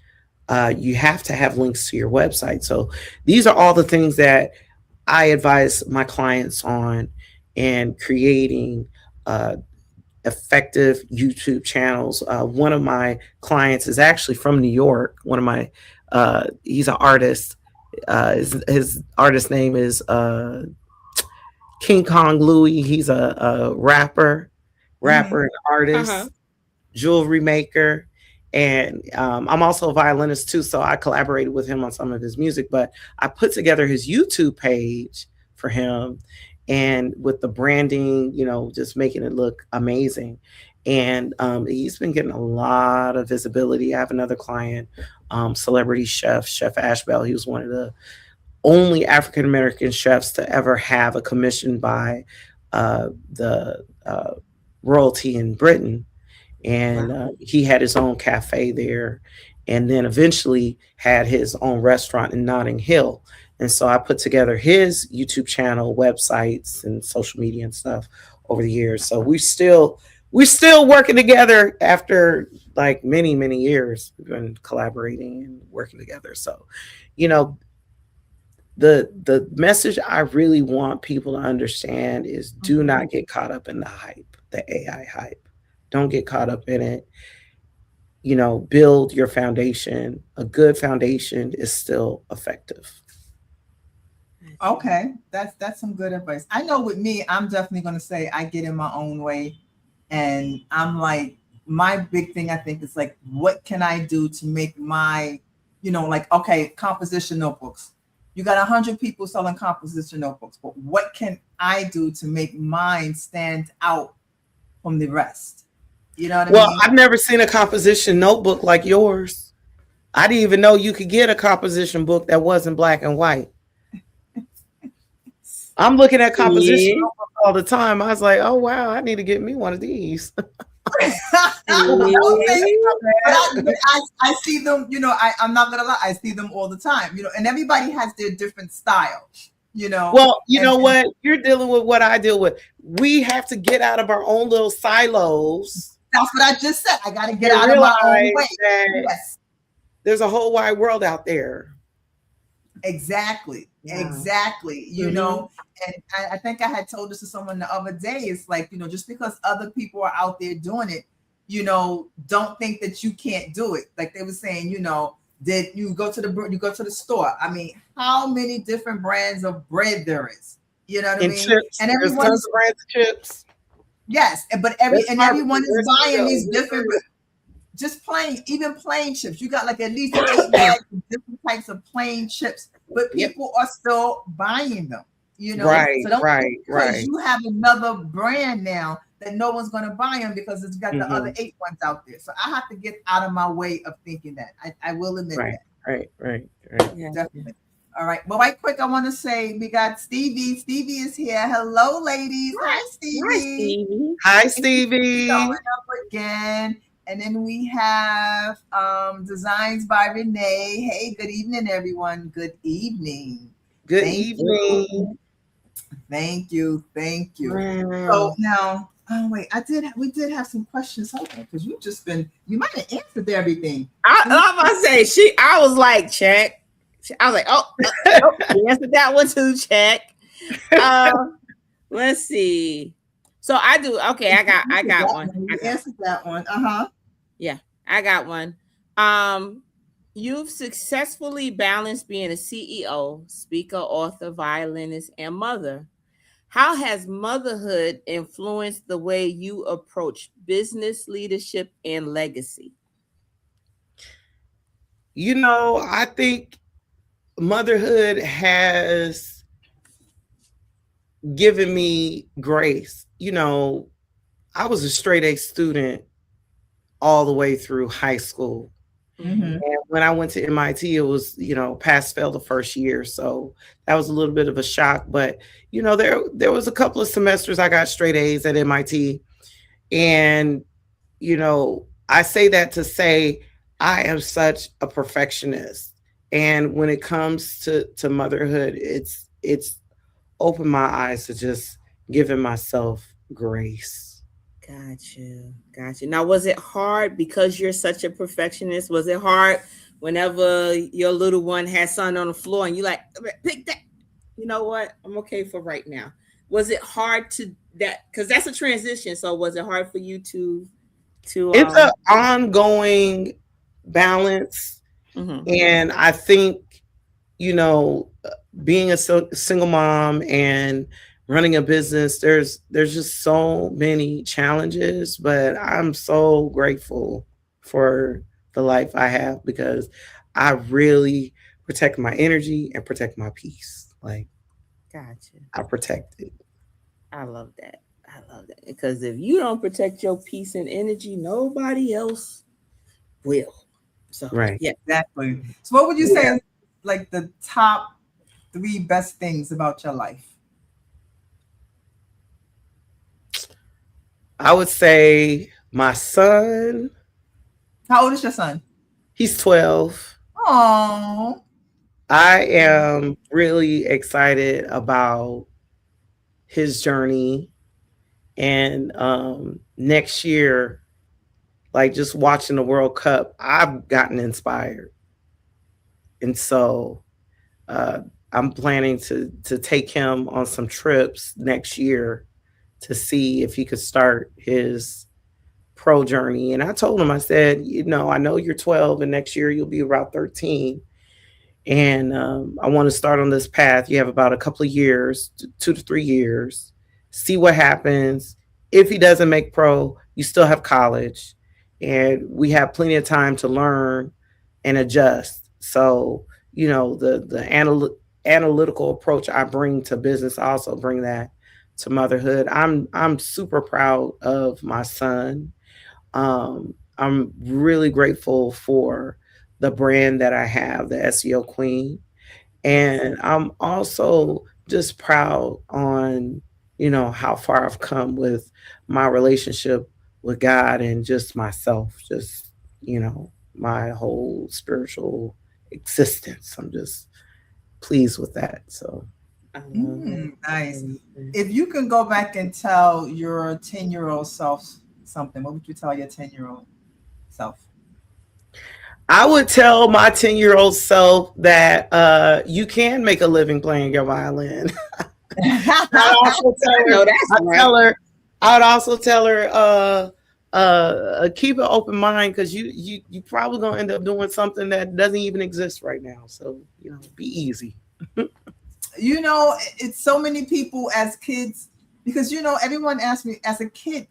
you have to have links to your website. So these are all the things that I advise my clients on in creating effective YouTube channels. One of my clients is actually from New York. He's an artist. His artist name is King Kong Louie. He's a rapper and artist, jewelry maker. And I'm also a violinist too, so I collaborated with him on some of his music. But I put together his YouTube page for him, and with the branding, just making it look amazing. And he's been getting a lot of visibility. I have another client, celebrity Chef Ashbell. He was one of the only African American chefs to ever have a commission by the royalty in Britain. And he had his own cafe there, and then eventually had his own restaurant in Notting Hill. And so I put together his YouTube channel, websites, and social media and stuff over the years. So we're still working together after like many, many years. We've been collaborating and working together. So, the message I really want people to understand is do not get caught up in the hype, the AI hype. Don't get caught up in it. Build your foundation. A good foundation is still effective. Okay, that's some good advice. I know with me, I'm definitely going to say I get in my own way, and I'm like, my big thing I think is like, what can I do to make my, okay, composition notebooks. You got 100 people selling composition notebooks, but what can I do to make mine stand out from the rest? You know what I mean? Well, I've never seen a composition notebook like yours. I didn't even know you could get a composition book that wasn't black and white. I'm looking at composition notebooks all the time. I was like, oh, wow, I need to get me one of these. I see them, I'm not gonna lie, I see them all the time, and everybody has their different style, Well, what? You're dealing with what I deal with. We have to get out of our own little silos. That's what I just said. I got to get out of my own way. Yes. There's a whole wide world out there. Exactly. Yeah. Exactly. And I think I had told this to someone the other day. It's like, just because other people are out there doing it, don't think that you can't do it. Like they were saying, did you go to the store? I mean, how many different brands of bread there is? You know what I mean? Chips. And everyone's brands of chips. Yes, but everyone is buying these different, just plain chips. You got like at least 8 bags of different types of plain chips, but people are still buying them. Right, so right. You have another brand now that no one's going to buy them because it's got the other 8 ones out there. So I have to get out of my way of thinking that. I will admit that. Right. Yeah, definitely. All right. Well, right quick, I want to say we got Stevie. Stevie is here. Hello, ladies. Hi, Stevie. Hi, Stevie. Showing up again. And then we have Designs by Renee. Hey, good evening, everyone. Good evening. Good evening. Thank you. So now, we did have some questions because you might have answered everything. I'm about to say I was like, check. I was like, you answered that one too, check. Let's see. So I do. Okay, I got one. You answered that one. Yeah, I got one. You've successfully balanced being a CEO, speaker, author, violinist, and mother. How has motherhood influenced the way you approach business, leadership, and legacy? I think motherhood has given me grace. I was a straight A student all the way through high school. And when I went to MIT, it was, pass fail the first year. So that was a little bit of a shock. But, there was a couple of semesters I got straight A's at MIT. And, I say that to say I am such a perfectionist. And when it comes to motherhood, it's opened my eyes to just giving myself grace. Gotcha. Now, was it hard because you're such a perfectionist? Was it hard whenever your little one had something on the floor and you like, pick that? You know what? I'm okay for right now. Was it hard because that's a transition. So was it hard for you to it's an ongoing balance. And I think, being a single mom and running a business, there's just so many challenges, but I'm so grateful for the life I have because I really protect my energy and protect my peace. Like Gotcha. I protect it. I love that. I love that. Because if you don't protect your peace and energy, nobody else will. So Right. yeah. Exactly. So, what would you say Yeah. is like the top three best things about your life? I would say my son, How old is your son? he's 12. Oh, I am really excited about his journey. And next year, like just watching the World Cup, I've gotten inspired. And so uh, I'm planning to take him on some trips next year to see if he could start his pro journey. And I told him, I said, I know you're 12 and next year you'll be about 13. And I want to start on this path. You have about a couple of years, 2 to 3 years, see what happens. If he doesn't make pro, you still have college, and we have plenty of time to learn and adjust. So, the analytical approach I bring to business, I also bring that to motherhood. I'm super proud of my son. I'm really grateful for the brand that I have, the SEO Queen. And I'm also just proud on, how far I've come with my relationship with God and just myself, just, my whole spiritual existence. I'm just pleased with that. So, I love it. nice. If you can go back and tell your 10-year-old self something, what would you tell your 10-year-old self? I would tell my 10-year-old self that you can make a living playing your violin. I'd also tell her, No, that's I'd right. tell her, I would also tell her, keep an open mind because you probably gonna end up doing something that doesn't even exist right now. So be easy. It's so many people as kids because everyone asked me as a kid.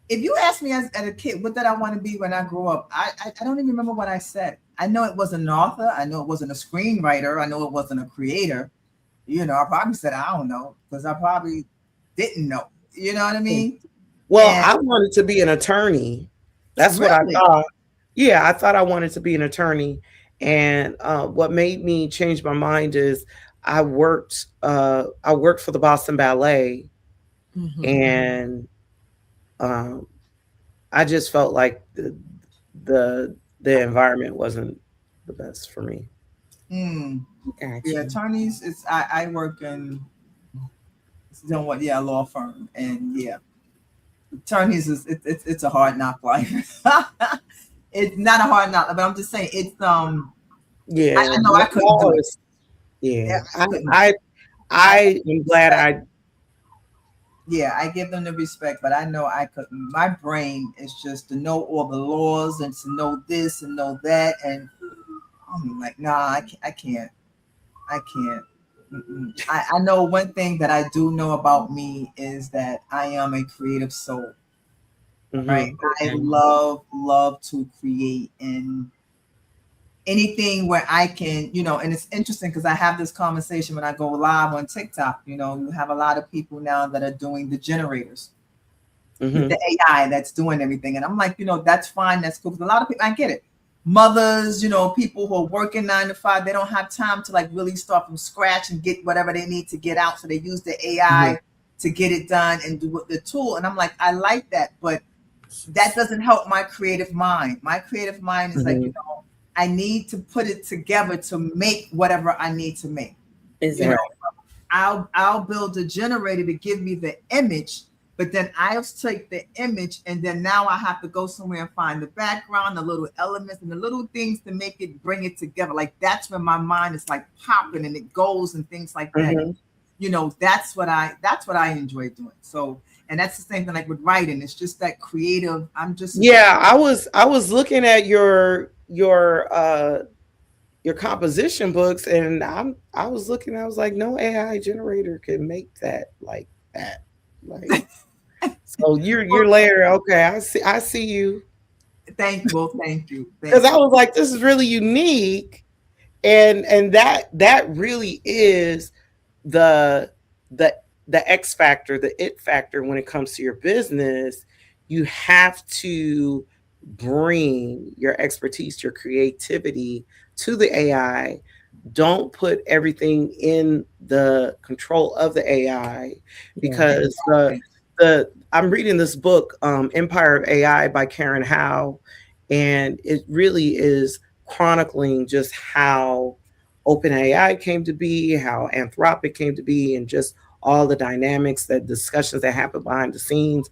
If you ask me as a kid, what did I want to be when I grew up? I don't even remember what I said. I know it wasn't an author. I know it wasn't a screenwriter. I know it wasn't a creator. I probably said, I don't know, because I probably didn't know. You know what I mean? Well, And I wanted to be an attorney. That's what I really, thought. Yeah, I thought I wanted to be an attorney. And what made me change my mind is I worked for the Boston Ballet, Mhm. and um, I just felt like the environment wasn't the best for me. Gotcha. yeah, attorneys. I work in law firm, and yeah, attorneys it's a hard knock life. It's not a hard knock, but I'm just saying it's Yeah, I know I couldn't do it. yeah. Yeah, I couldn't. I am glad I. Yeah, I give them the respect, but I know I couldn't. My brain is just to know all the laws and to know this and know that, and I'm like, nah, I can't. I can't. I know one thing that I do know about me is that I am a creative soul, right? Mhm. I love to create, and anything where I can, and it's interesting because I have this conversation when I go live on TikTok. You have a lot of people now that are doing the generators with Mhm. the AI that's doing everything. And I'm like, that's fine, that's cool. Because a lot of people, I get it. Mothers, people who are working 9 to 5, they don't have time to like really start from scratch and get whatever they need to get out. So they use the AI to get it done and do the tool. And I'm like, I like that, but that doesn't help my creative mind. My creative mind is like, Mhm. I need to put it together to make whatever I need to make. Exactly. I'll build a generator to give me the image, but then I'll take the image and then now I have to go somewhere and find the background, the little elements and the little things to make it, bring it together. Like that's when my mind is like popping and it goes and things like that. That's what I enjoy doing. So, and that's the same thing like with writing. It's just that creative. Yeah, I was looking at your composition books, and I was looking. I was like, no AI generator can make that like that. Like, so you're layer. Okay, I see you. Thank you. Well, thank you. Because I was like, this is really unique. And that really is the the the X factor, the it factor when it comes to your business. You have to bring your expertise, your creativity to the AI. Don't put everything in the control of the AI, because the I'm reading this book, Empire of AI by Karen Howe, and it really is chronicling just how OpenAI came to be, how Anthropic came to be, and just all the dynamics, that discussions that happen behind the scenes.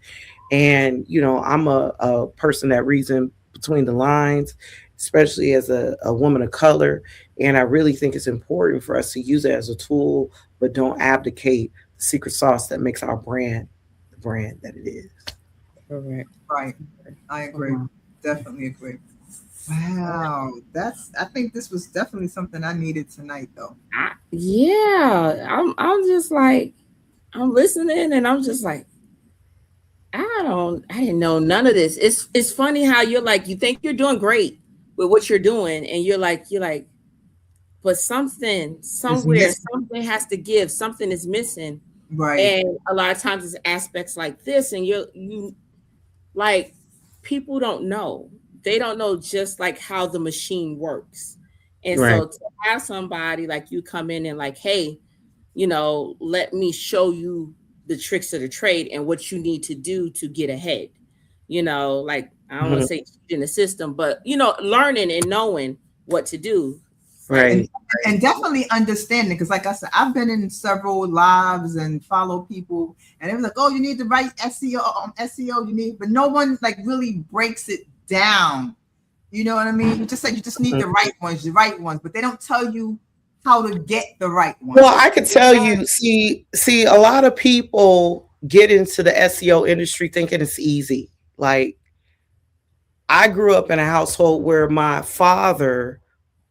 And I'm a person that reads in between the lines, especially as a woman of color. And I really think it's important for us to use it as a tool, but don't abdicate the secret sauce that makes our brand the brand that it is. Correct. Right. I agree. Definitely agree. Wow. I think this was definitely something I needed tonight, though. I'm just like, I'm listening and I'm just like, I didn't know none of this. It's funny how you're like, you think you're doing great with what you're doing, and you're like, but something somewhere, something has to give, something is missing. Right. And a lot of times it's aspects like this, and you like, people don't know. They don't know just like how the machine works. And Right. so to have somebody like you come in and like, hey, let me show you the tricks of the trade and what you need to do to get ahead. Like, I don't want to say in the system, but learning and knowing what to do. Right. And definitely understanding, because like I said, I've been in several lives and follow people, and it was like, oh, you need to write SEO, you need, but no one like really breaks it down. You know what I mean? You just said you just need the right ones, but they don't tell you how to get the right ones. Well, I could tell you, see, a lot of people get into the SEO industry thinking it's easy. Like, I grew up in a household where my father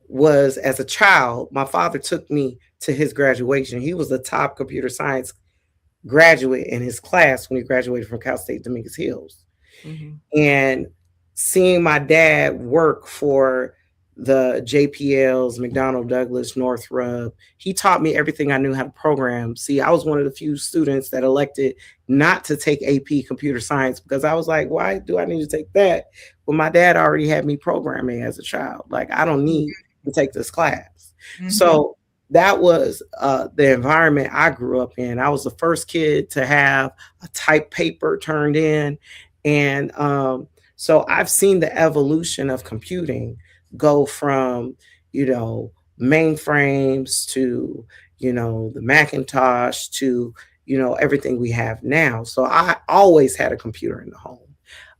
was, as a child, my father took me to his graduation. He was the top computer science graduate in his class when he graduated from Cal State Dominguez Hills. Mm-hmm. And seeing my dad work for the JPLs, McDonnell Douglas, Northrop, he taught me everything I knew how to program. See, I was one of the few students that elected not to take AP computer science, because I was like, why do I need to take that? Well, my dad already had me programming as a child. Like, I don't need to take this class. Mm-hmm. So that was the environment I grew up in. I was the first kid to have a typed paper turned in. And so I've seen the evolution of computing go from, mainframes to, the Macintosh to, everything we have now. So I always had a computer in the home.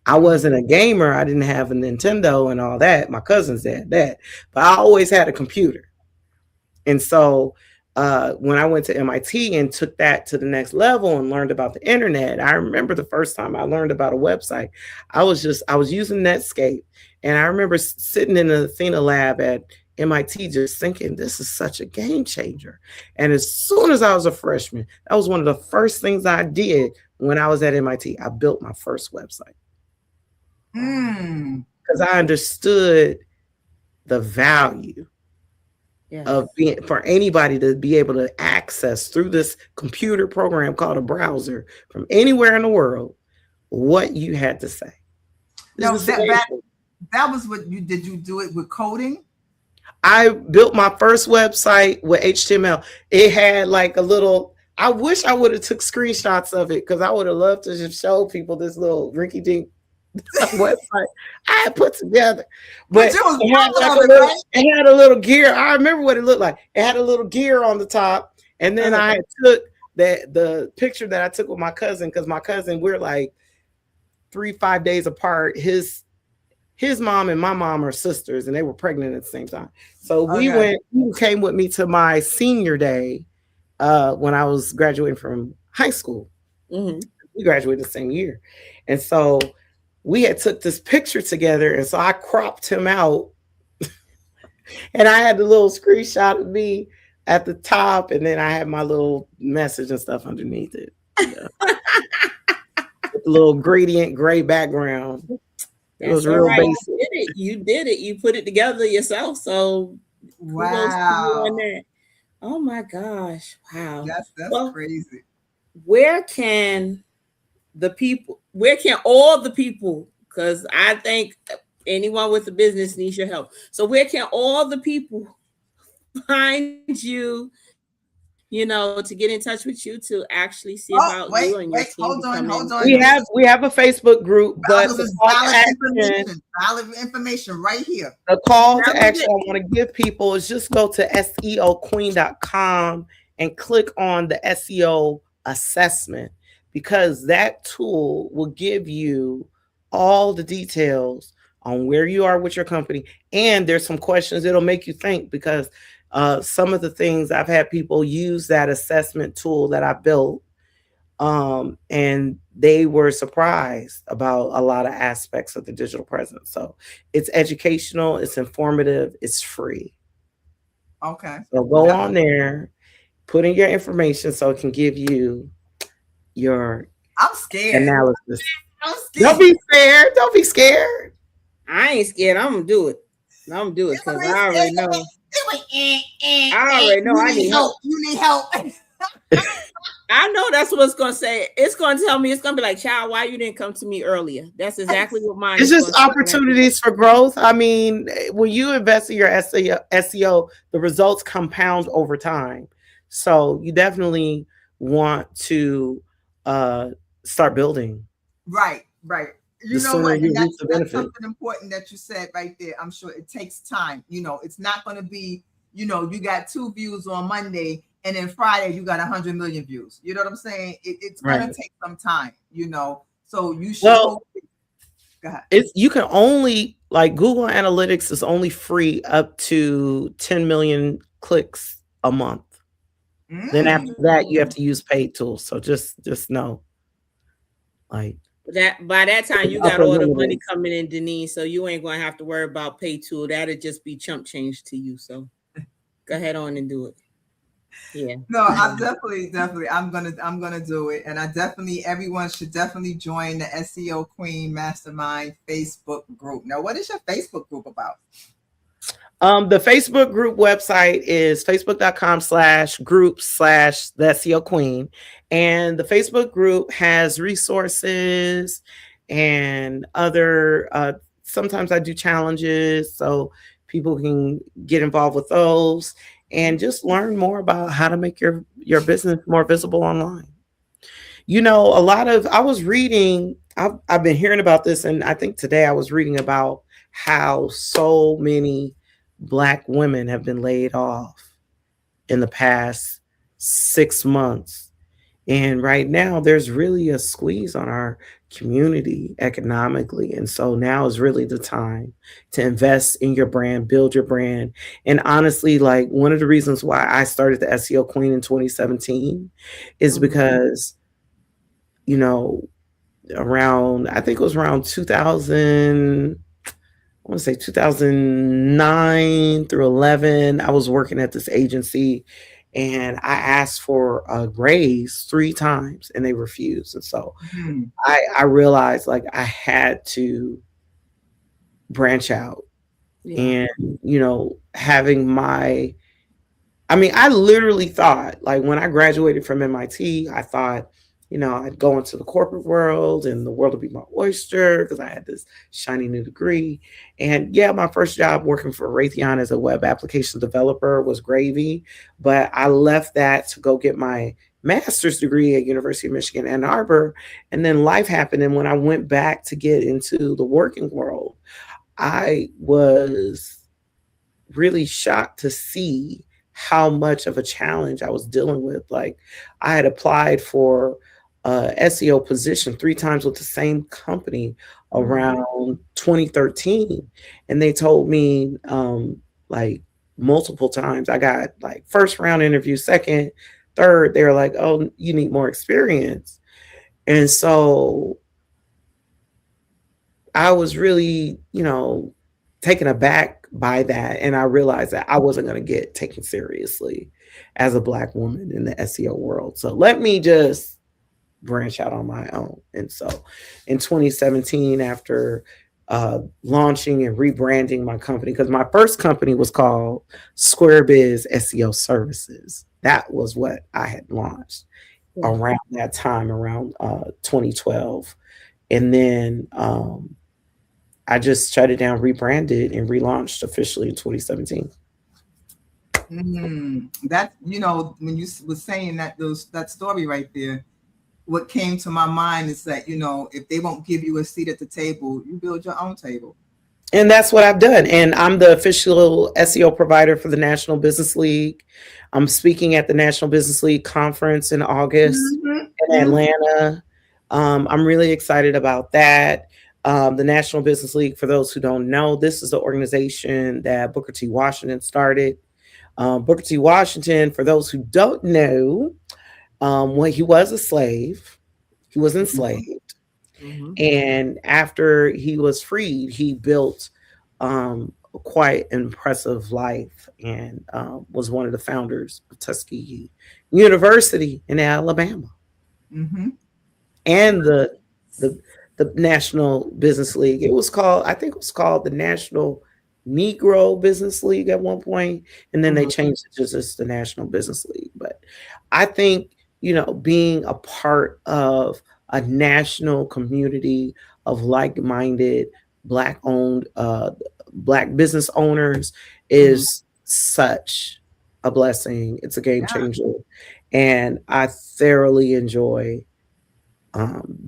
I wasn't a gamer. I didn't have a Nintendo and all that. My cousins had that, but I always had a computer. And so when I went to MIT and took that to the next level and learned about the internet, I remember the first time I learned about a website, I was using Netscape. And I remember sitting in the Athena lab at MIT just thinking, this is such a game changer. And as soon as I was a freshman, that was one of the first things I did when I was at MIT. I built my first website. Because I understood the value of being, for anybody to be able to access through this computer program called a browser from anywhere in the world what you had to say. No, that was what you did. You do it with coding? I built my first website with HTML. It had like a little, I wish I would have took screenshots of it, because I would have loved to just show people this little rinky dink website I had put together. But it had a little gear. I remember what it looked like. It had a little gear on the top. And then I took the picture that I took with my cousin, because my cousin, we're like 3-5 days apart. His mom and my mom are sisters, and they were pregnant at the same time. So he came with me to my senior day when I was graduating from high school. Mm-hmm. We graduated the same year. And so we had took this picture together, and so I cropped him out and I had the little screenshot of me at the top, and then I had my little message and stuff underneath it. With a little gradient gray background. It was That's all real right. basic. You did it. You did it. You put it together yourself. So kudos to you on Wow. that. Oh my gosh. Wow. That's Well, crazy. where can where can all the people, because I think anyone with a business needs your help. So where can all the people find you, to get in touch with you to actually see about Oh, you and wait, your team wait, hold on, becoming hold on. We This have is we have a Facebook group, but this the is call to valid action, information. Valid information right here. the call to relevant? action I want to give people is just go to seoqueen.com and click on the SEO assessment, because that tool will give you all the details on where you are with your company. And there's some questions it'll make you think, because some of the things I've had people use that assessment tool that I built, and they were surprised about a lot of aspects of the digital presence. So it's educational, it's informative, it's free. Okay. So go on there, put in your information so it can give you your I'm scared. analysis. I'm Don't scared. be scared. Don't be scared. I ain't scared. I'm gonna do it. I'm gonna do it because I already know. I already know I need help. You need help. I know that's what it's gonna say. It's gonna tell me, it's gonna be like, child, why you didn't come to me earlier? That's exactly what mine It's is just gonna say. opportunities for growth. I mean, when you invest in your SEO, the results compound over time. So you definitely want to start building. Right, right. You The know sooner what? you And reap the that's benefit. something important that you said right there. I'm sure it takes time. It's not going to be, you got 2 views on Monday and then Friday you got 100 million views. You know what I'm saying? It's going to take some time, So you should go ahead. You can only, like, Google Analytics is only free up to 10 million clicks a month. Then after that, you have to use paid tools. So just know, like, that by that time you got upper all the limit money is. coming in, Denise. So you ain't gonna have to worry about pay tool. That'll just be chump change to you. So go ahead on and do it. Yeah. No, I'm definitely. I'm gonna do it, and everyone should definitely join the SEO Queen Mastermind Facebook group. Now, what is your Facebook group about? The Facebook group website is facebook.com/group/the SEO Queen. And the Facebook group has resources and other, sometimes I do challenges so people can get involved with those and just learn more about how to make your business more visible online. I was reading, I've been hearing about this, and I think today I was reading about how so many Black women have been laid off in the past 6 months. And right now, there's really a squeeze on our community economically. And so now is really the time to invest in your brand, build your brand. And honestly, like, one of the reasons why I started the SEO Queen in 2017 is because, I think it was around 2000. I want to say 2009 through 11, I was working at this agency and I asked for a raise 3 times and they refused. And so I realized, like, I had to branch out. And, having I literally thought, like, when I graduated from MIT, I thought, I'd go into the corporate world and the world would be my oyster because I had this shiny new degree. And yeah, my first job working for Raytheon as a web application developer was gravy, but I left that to go get my master's degree at University of Michigan, Ann Arbor. And then life happened. And when I went back to get into the working world, I was really shocked to see how much of a challenge I was dealing with. Like, I had applied for a SEO position 3 times with the same company around 2013. And they told me, like, multiple times, I got, like, first round interview, second, third, they were like, oh, you need more experience. And so I was really, taken aback by that. And I realized that I wasn't going to get taken seriously as a Black woman in the SEO world. So let me just branch out on my own. And so in 2017, after launching and rebranding my company, because my first company was called Square Biz SEO Services. That was what I had launched around that time, around 2012. And then I just shut it down, rebranded, and relaunched officially in 2017. That, you know, when you was saying that story right there, what came to my mind is that, you know, if they won't give you a seat at the table, you build your own table. And that's what I've done. And I'm the official SEO provider for the National Business League. I'm speaking at the National Business League conference in August in Atlanta. I'm really excited about that. The National Business League, for those who don't know, this is the organization that Booker T. Washington started. Booker T. Washington, for those who don't know, when he was a slave, he was enslaved. And after he was freed, he built quite an impressive life, and was one of the founders of Tuskegee University in Alabama. And the National Business League. I think it was called the National Negro Business League at one point, and then they changed it to just the National Business League. But I think, you know, being a part of a national community of like-minded Black-owned Black business owners is such a blessing. It's a game changer, and I thoroughly enjoy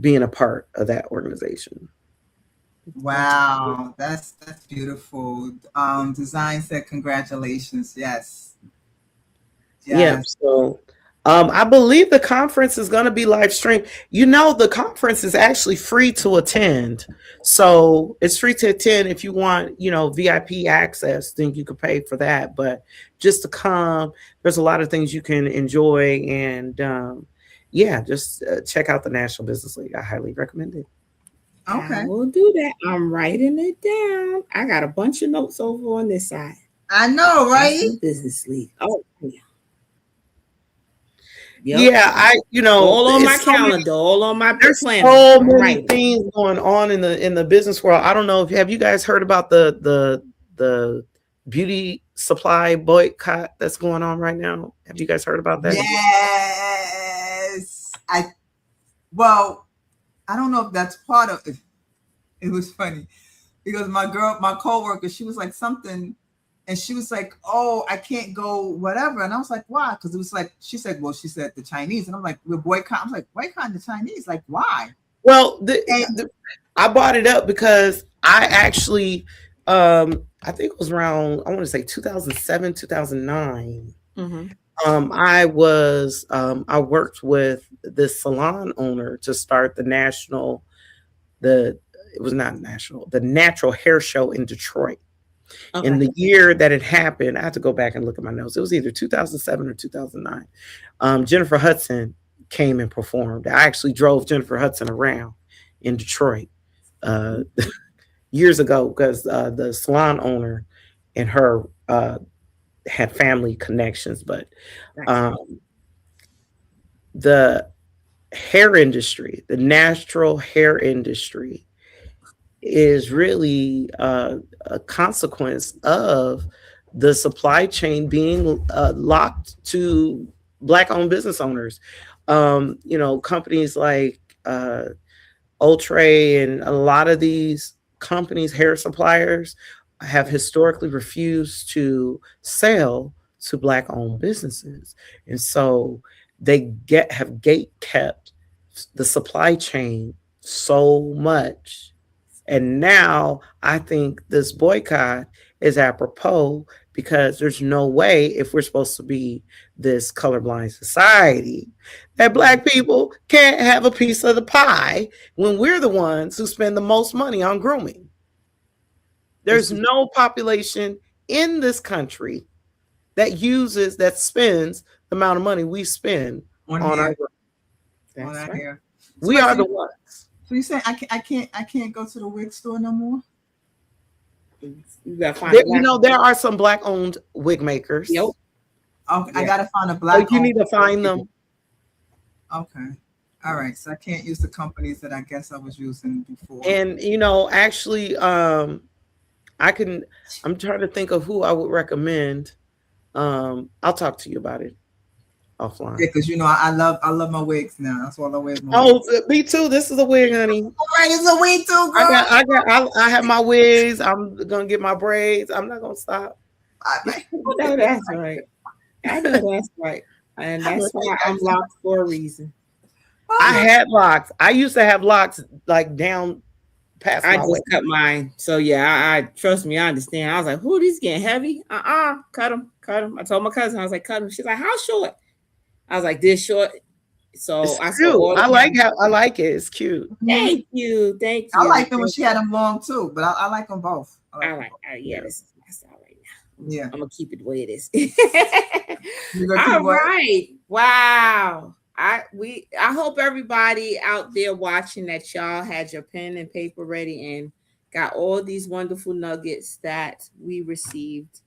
being a part of that organization. Wow, that's beautiful. Design said congratulations. Yes. Yeah. So I believe the conference is going to be live streamed. You know, the conference is actually free to attend. So it's free to attend. If you want, you know, VIP access, then you could pay for that. But just to come, there's a lot of things you can enjoy. And just check out the National Business League. I highly recommend it. Okay. We'll do that. I'm writing it down. I got a bunch of notes over on this side. I know, right? Business League. Oh, yeah. Yeah, all on my calendar, all on my there's planner. So many things going on in the business world. I don't know, have you guys heard about the beauty supply boycott that's going on right now? Have you guys heard about that? Yes. I don't know if that's part of it. It was funny because my coworker, she was like something, and she was like, "Oh, I can't go, whatever." And I was like, "Why?" Because it was like, she said the Chinese, and I'm like, "We're boycotting." I'm like, "Boycotting the Chinese? Like, why?" Well, I brought it up because I actually, I think it was around, I want to say 2007, 2009. I worked with this salon owner to start the Natural Hair Show in Detroit. In the year that it happened, I had to go back and look at my notes. It was either 2007 or 2009. Jennifer Hudson came and performed. I actually drove Jennifer Hudson around in Detroit years ago because the salon owner and her had family connections. But the hair industry, the natural hair industry, is really a consequence of the supply chain being locked to Black-owned business owners. Companies like Ultra and a lot of these companies, hair suppliers, have historically refused to sell to Black-owned businesses. And so they have gate kept the supply chain so much. And now I think this boycott is apropos because there's no way, if we're supposed to be this colorblind society, that Black people can't have a piece of the pie when we're the ones who spend the most money on grooming. There's no population in this country that spends the amount of money we spend on our grooming. That's right. We are the ones. So you say I can't go to the wig store no more? You gotta find there are some Black-owned wig makers. Yep. Okay, yeah. I gotta find a Black. You need to find them. Okay. All right, so I can't use the companies that I guess I was using before. And actually, I'm trying to think of who I would recommend. I'll talk to you about it offline. Yeah, because I love my wigs now. That's all I wear. Oh, me too. This is a wig, honey. All right, it's a wig too, girl. I have my wigs. I'm gonna get my braids. I'm not gonna stop. I know that's right. I know that's right. And that's why I'm locked for a reason. I had locks. I used to have locks like down past I my just waist. cut mine. So yeah, I trust me, I understand. I was like, "Who these getting heavy? Cut them. I told my cousin, I was like, cut them. She's like, how short? I was like, this short. So It's I cute. I like it. It's cute. Thank you. I like them when she had them long too, but I like them both. Yeah, this is my style right now. Yeah, I'm gonna keep it the way it is. All right. Wow. I hope everybody out there watching that y'all had your pen and paper ready and got all these wonderful nuggets that we received.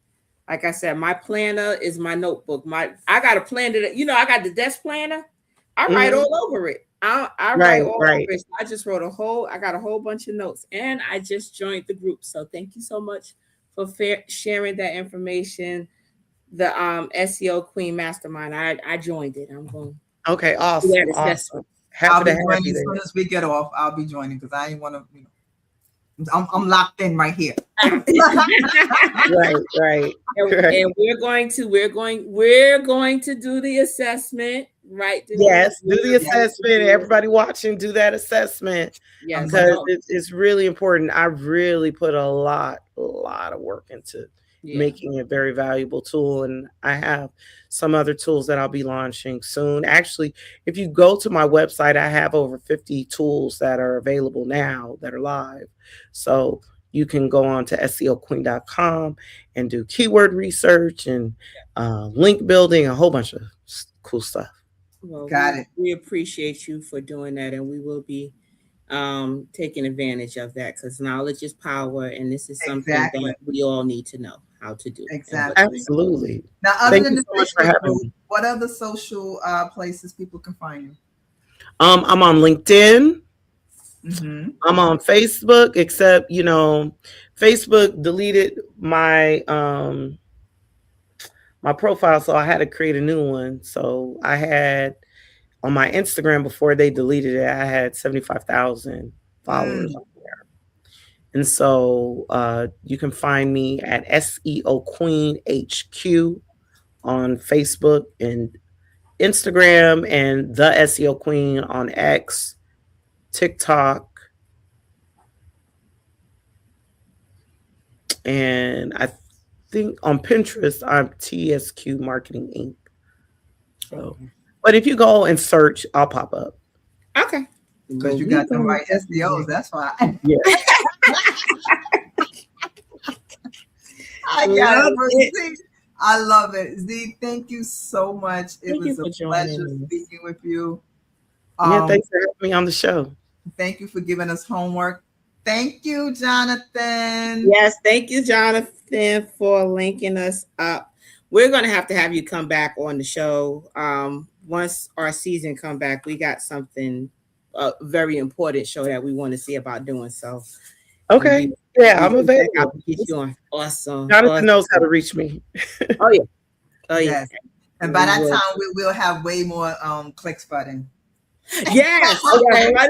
Like I said, my planner is my notebook. I got a planner that I got the desk planner. I write all over it. I write all over it. So I just I got a whole bunch of notes, and I just joined the group. So thank you so much for sharing that information. The SEO Queen Mastermind. I joined it. I'm going. Okay, awesome. Awesome. I'll be joining as soon as we get off. I'll be joining because I ain't want to. I'm locked in right here. right. And we're going to do the assessment, right? Yes, do the assessment. Everybody watching, do that assessment. Yes, because it's really important. I really put a lot of work into making a very valuable tool, and I have some other tools that I'll be launching soon. Actually, if you go to my website, I have over 50 tools that are available now that are live. So you can go on to SEOqueen.com and do keyword research and link building, a whole bunch of cool stuff. Well, Got it. We appreciate you for doing that, and we will be taking advantage of that because knowledge is power, and this is something that we all need to know how to do. Exactly. Absolutely. Now, other than the Facebook, what other social places people can find you? I'm on LinkedIn. Mm-hmm. I'm on Facebook, except Facebook deleted my my profile, so I had to create a new one. So I had on my Instagram before they deleted it, I had 75,000 followers on there. And so you can find me at SEO Queen HQ on Facebook and Instagram, and the SEO Queen on X, TikTok, and I think on Pinterest I'm TSQ Marketing Inc. So, but if you go and search, I'll pop up. Okay. Because you got the right SEOs, that's why. Yeah. I got it. I love it. Z, thank you so much. It was a pleasure speaking with you. Thanks for having me on the show. Thank you for giving us homework. Thank you, Jonathan. Yes, thank you, Jonathan, for linking us up. We're going to have you come back on the show. Once our season come back, we got something very important show that we want to see about doing. So, okay. I'm available. Get you on. Awesome. Jonathan knows how to reach me. Oh yeah. Yes. And by that time, we will have way more clicks button. Yes. Okay. I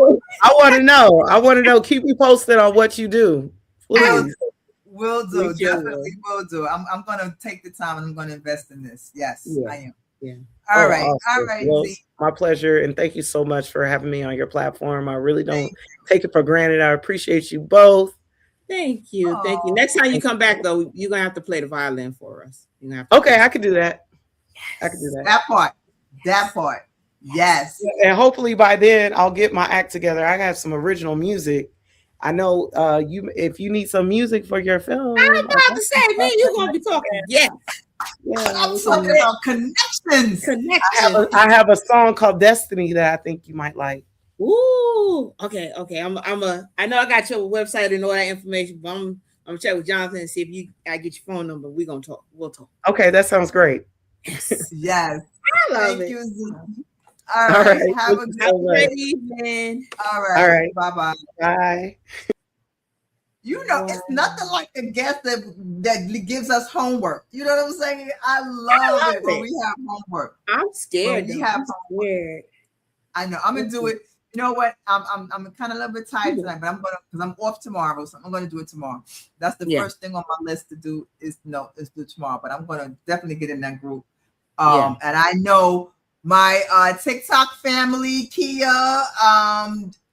want to know. Keep me posted on what you do. Please. Will do. Definitely will do. I'm going to take the time and I'm going to invest in this. Yes, I am. Yeah. All right. Awesome. All right. Well, my pleasure. And thank you so much for having me on your platform. I really don't take it for granted. I appreciate you both. Thank you. Thank you. Next time you come back, though, you're going to have to play the violin for us. Okay, I can do that. I can do that. That part. Yes. And hopefully by then I'll get my act together. I have some original music. I know if you need some music for your film. I'm about to say, man, you're going to be talking. Yeah. I'm talking about connections. I have a song called Destiny that I think you might like. Ooh, okay. I know I got your website and all that information, but I'm gonna check with Jonathan and see if I get your phone number. We're gonna talk. We'll talk. Okay, that sounds great. Yes. I love Thank it. you. All All right. right. Have a Thank you good. Have so a much. great evening. All All right. right. Bye bye. Bye. You know, it's nothing like a guest that gives us homework. You know what I'm saying? I love it when it. we have homework. I'm scared. When we Though. have I'm homework. scared. I know. I'm gonna do it. You know what? I'm kind of a little bit tired tonight, but I'm gonna because I'm off tomorrow, so I'm gonna do it tomorrow. That's the first thing on my list to do is do tomorrow. But I'm gonna definitely get in that group. And I know my TikTok family, Kia,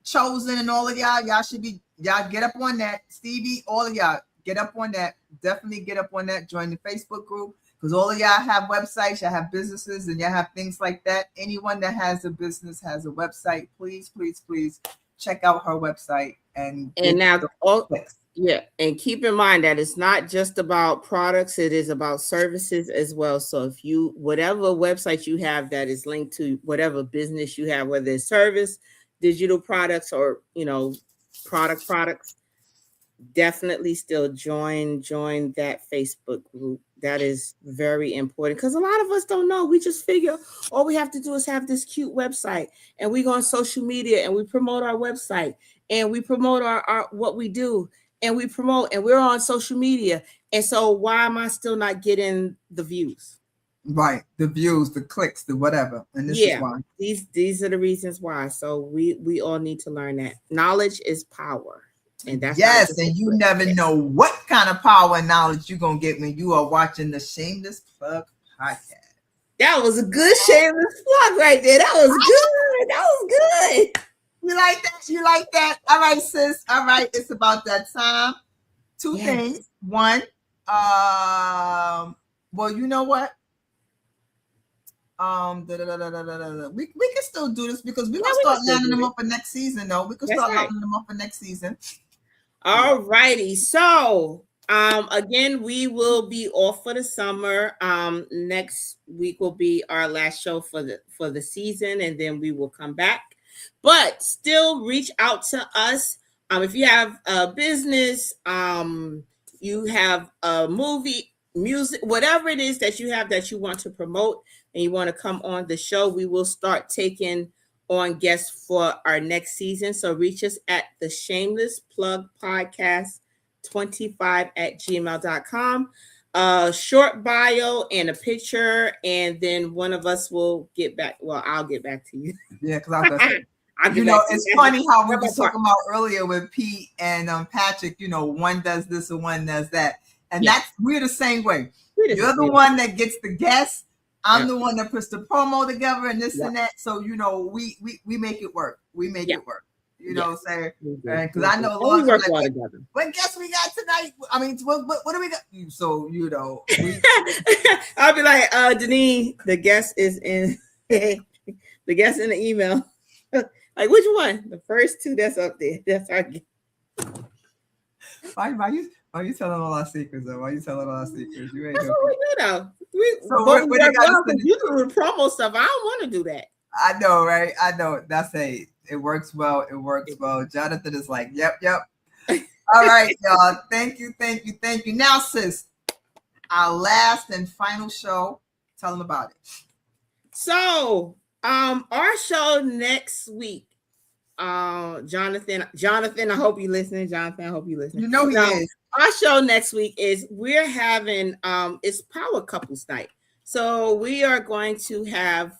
Chosen, and all of y'all should be get up on that. Stevie, all of y'all get up on that. Definitely get up on that. Join the Facebook group. Because all of y'all have websites, y'all have businesses, and y'all have things like that. Anyone that has a business has a website. Please, please, please check out her website and now, and keep in mind that it's not just about products; it is about services as well. So, if you whatever website you have that is linked to whatever business you have, whether it's service, digital products, or products. Definitely still join that Facebook group. That is very important because a lot of us don't know. We just figure all we have to do is have this cute website, and we go on social media and we promote our website and we promote our what we do, and we promote and we're on social media. And so why am I still not getting the views? Right, the views, the clicks, the whatever. And this is why. These are the reasons why. So we all need to learn that knowledge is power. And that's and you never know what kind of power and knowledge you're gonna get when you are watching the Shameless Plug podcast. That was a good shameless plug right there. That was good. That was good. You like that? You like that? All right, sis. All right, it's about that time. Two things. One, well, you know what? We can still do this because we're gonna start lining them up for next season, though. We can start lining them up for next season. All righty. So again, we will be off for the summer. Next week will be our last show for the season, and then we will come back. But still reach out to us. If you have a business, you have a movie, music, whatever it is that you have that you want to promote and you want to come on the show, we will start taking on guests for our next season. So reach us at the Shameless Plug Podcast 25@gmail.com. Short bio and a picture, and then one of us will get back. Well, I'll get back to you. Yeah, because I was gonna say, it's funny how we were talking about earlier with Pete and Patrick. One does this and one does that, and we're the same way. You're the one that gets the guests. I'm the one that puts the promo together and this and that. So we make it work. We make it work. You know what I'm saying? Because I know we work well together. What guess we got tonight? I mean, what do we got? So I'll be like, Denise, the guest is in the guest in the email. Like, which one? The first two that's up there. That's our guest. Why you telling all our secrets though? Why you telling all our secrets? You ain't that's what we do though. You do the promo stuff. I don't want to do that. I know, right? I know. It works well. It works well. Jonathan is like, yep. All right, y'all. Thank you. Now, sis, our last and final show. Tell them about it. So, our show next week. Jonathan, I hope you're listening. Jonathan, I hope you're listening. You know he is. Our show next week is we're having it's Power Couples Night. So we are going to have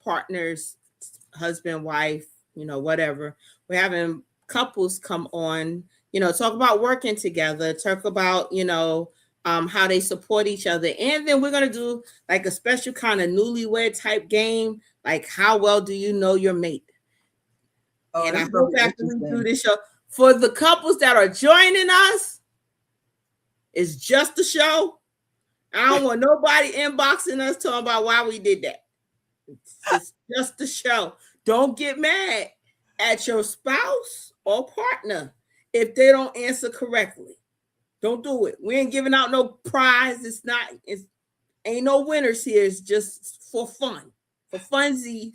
partners, husband, wife, whatever. We're having couples come on, talk about working together, talk about, how they support each other. And then we're going to do like a special kind of newlywed type game. Like, how well do you know your mate? And I hope after we do this show, for the couples that are joining us, it's just a show. I don't want nobody inboxing us talking about why we did that. It's just a show. Don't get mad at your spouse or partner if they don't answer correctly. Don't do it. We ain't giving out no prize. Ain't no winners here. It's just for fun, for funsies.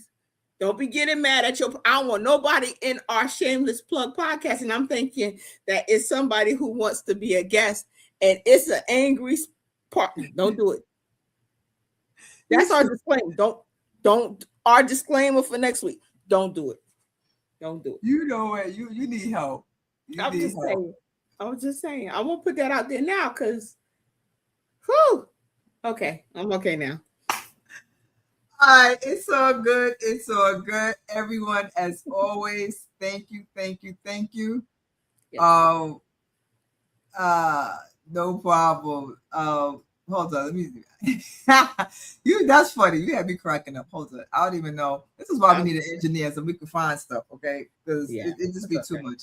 Don't be getting mad at I don't want nobody in our Shameless Plug podcast. And I'm thinking that it's somebody who wants to be a guest and it's an angry partner. Don't do it. That's our disclaimer. Don't Our disclaimer for next week: don't do it. Don't do it. You know what? You need help. I'm just saying. I was just saying. I won't put that out there now because, whew. Okay, I'm okay now. All right, it's all good. It's all good. Everyone, as always, thank you. Yes. No problem. Hold on, let me that's funny. You had me cracking up. Hold on. I don't even know. This is why we need an engineer so we can find stuff, okay? Because it just be too much.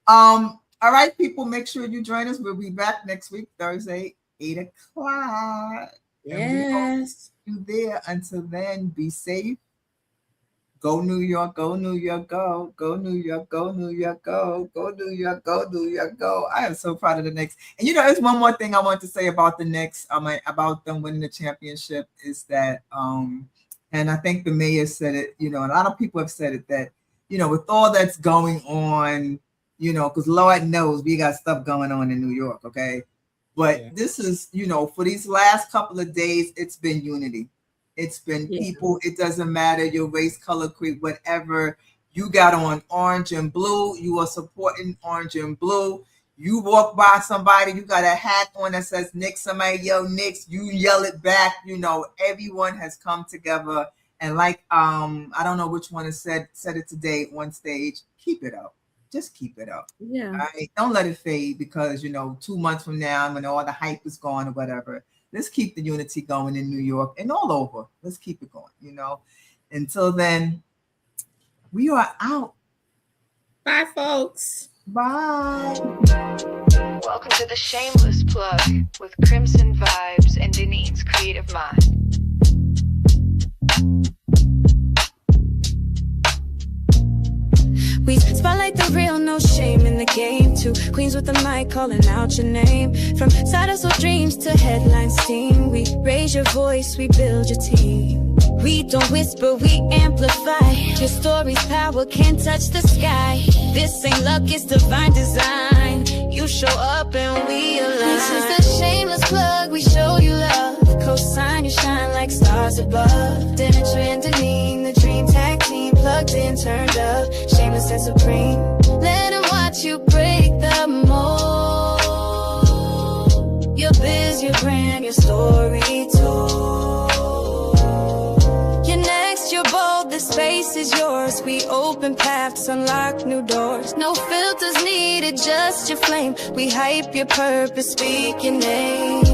All right, people, make sure you join us. We'll be back next week, Thursday, 8 o'clock. Yes. And we hope you there. Until then, be safe. Go New York, go New York, go. Go New York, go New York, go. Go New York, go New York, go. I am so proud of the Knicks. And there's one more thing I want to say about the Knicks, about them winning the championship is that, and I think the mayor said it, a lot of people have said it, that, with all that's going on, because Lord knows we got stuff going on in New York, okay? But this is, for these last couple of days, it's been unity. It's been people. It doesn't matter your race, color, creed, whatever. You got on orange and blue. You are supporting orange and blue. You walk by somebody, you got a hat on that says Knicks. Somebody yell Knicks. You yell it back. Everyone has come together. And like I don't know which one has said it today on stage. Keep it up. Just keep it up. Yeah. All right? Don't let it fade because 2 months from now, when all the hype is gone or whatever. Let's keep the unity going in New York and all over. Let's keep it going, Until then, we are out. Bye, folks. Bye. Welcome to the Shameless Plug with Crimson Vibes and Denise's Creative Mind. We spotlight the real, no shame in the game. Two queens with the mic calling out your name. From side hustle dreams to headline steam. We raise your voice, we build your team. We don't whisper, we amplify. Your story's power can't touch the sky. This ain't luck, it's divine design. You show up and we align. This is the Shameless Plug, we show you love. Co-sign, you shine like stars above. Demetra and Deneen, the dream tag team. Plugged in, turned up, shameless and supreme. Let them watch you break the mold. Your biz, your brand, your story too. You're next, you're bold, the space is yours. We open paths, unlock new doors. No filters needed, just your flame. We hype your purpose, speak your name.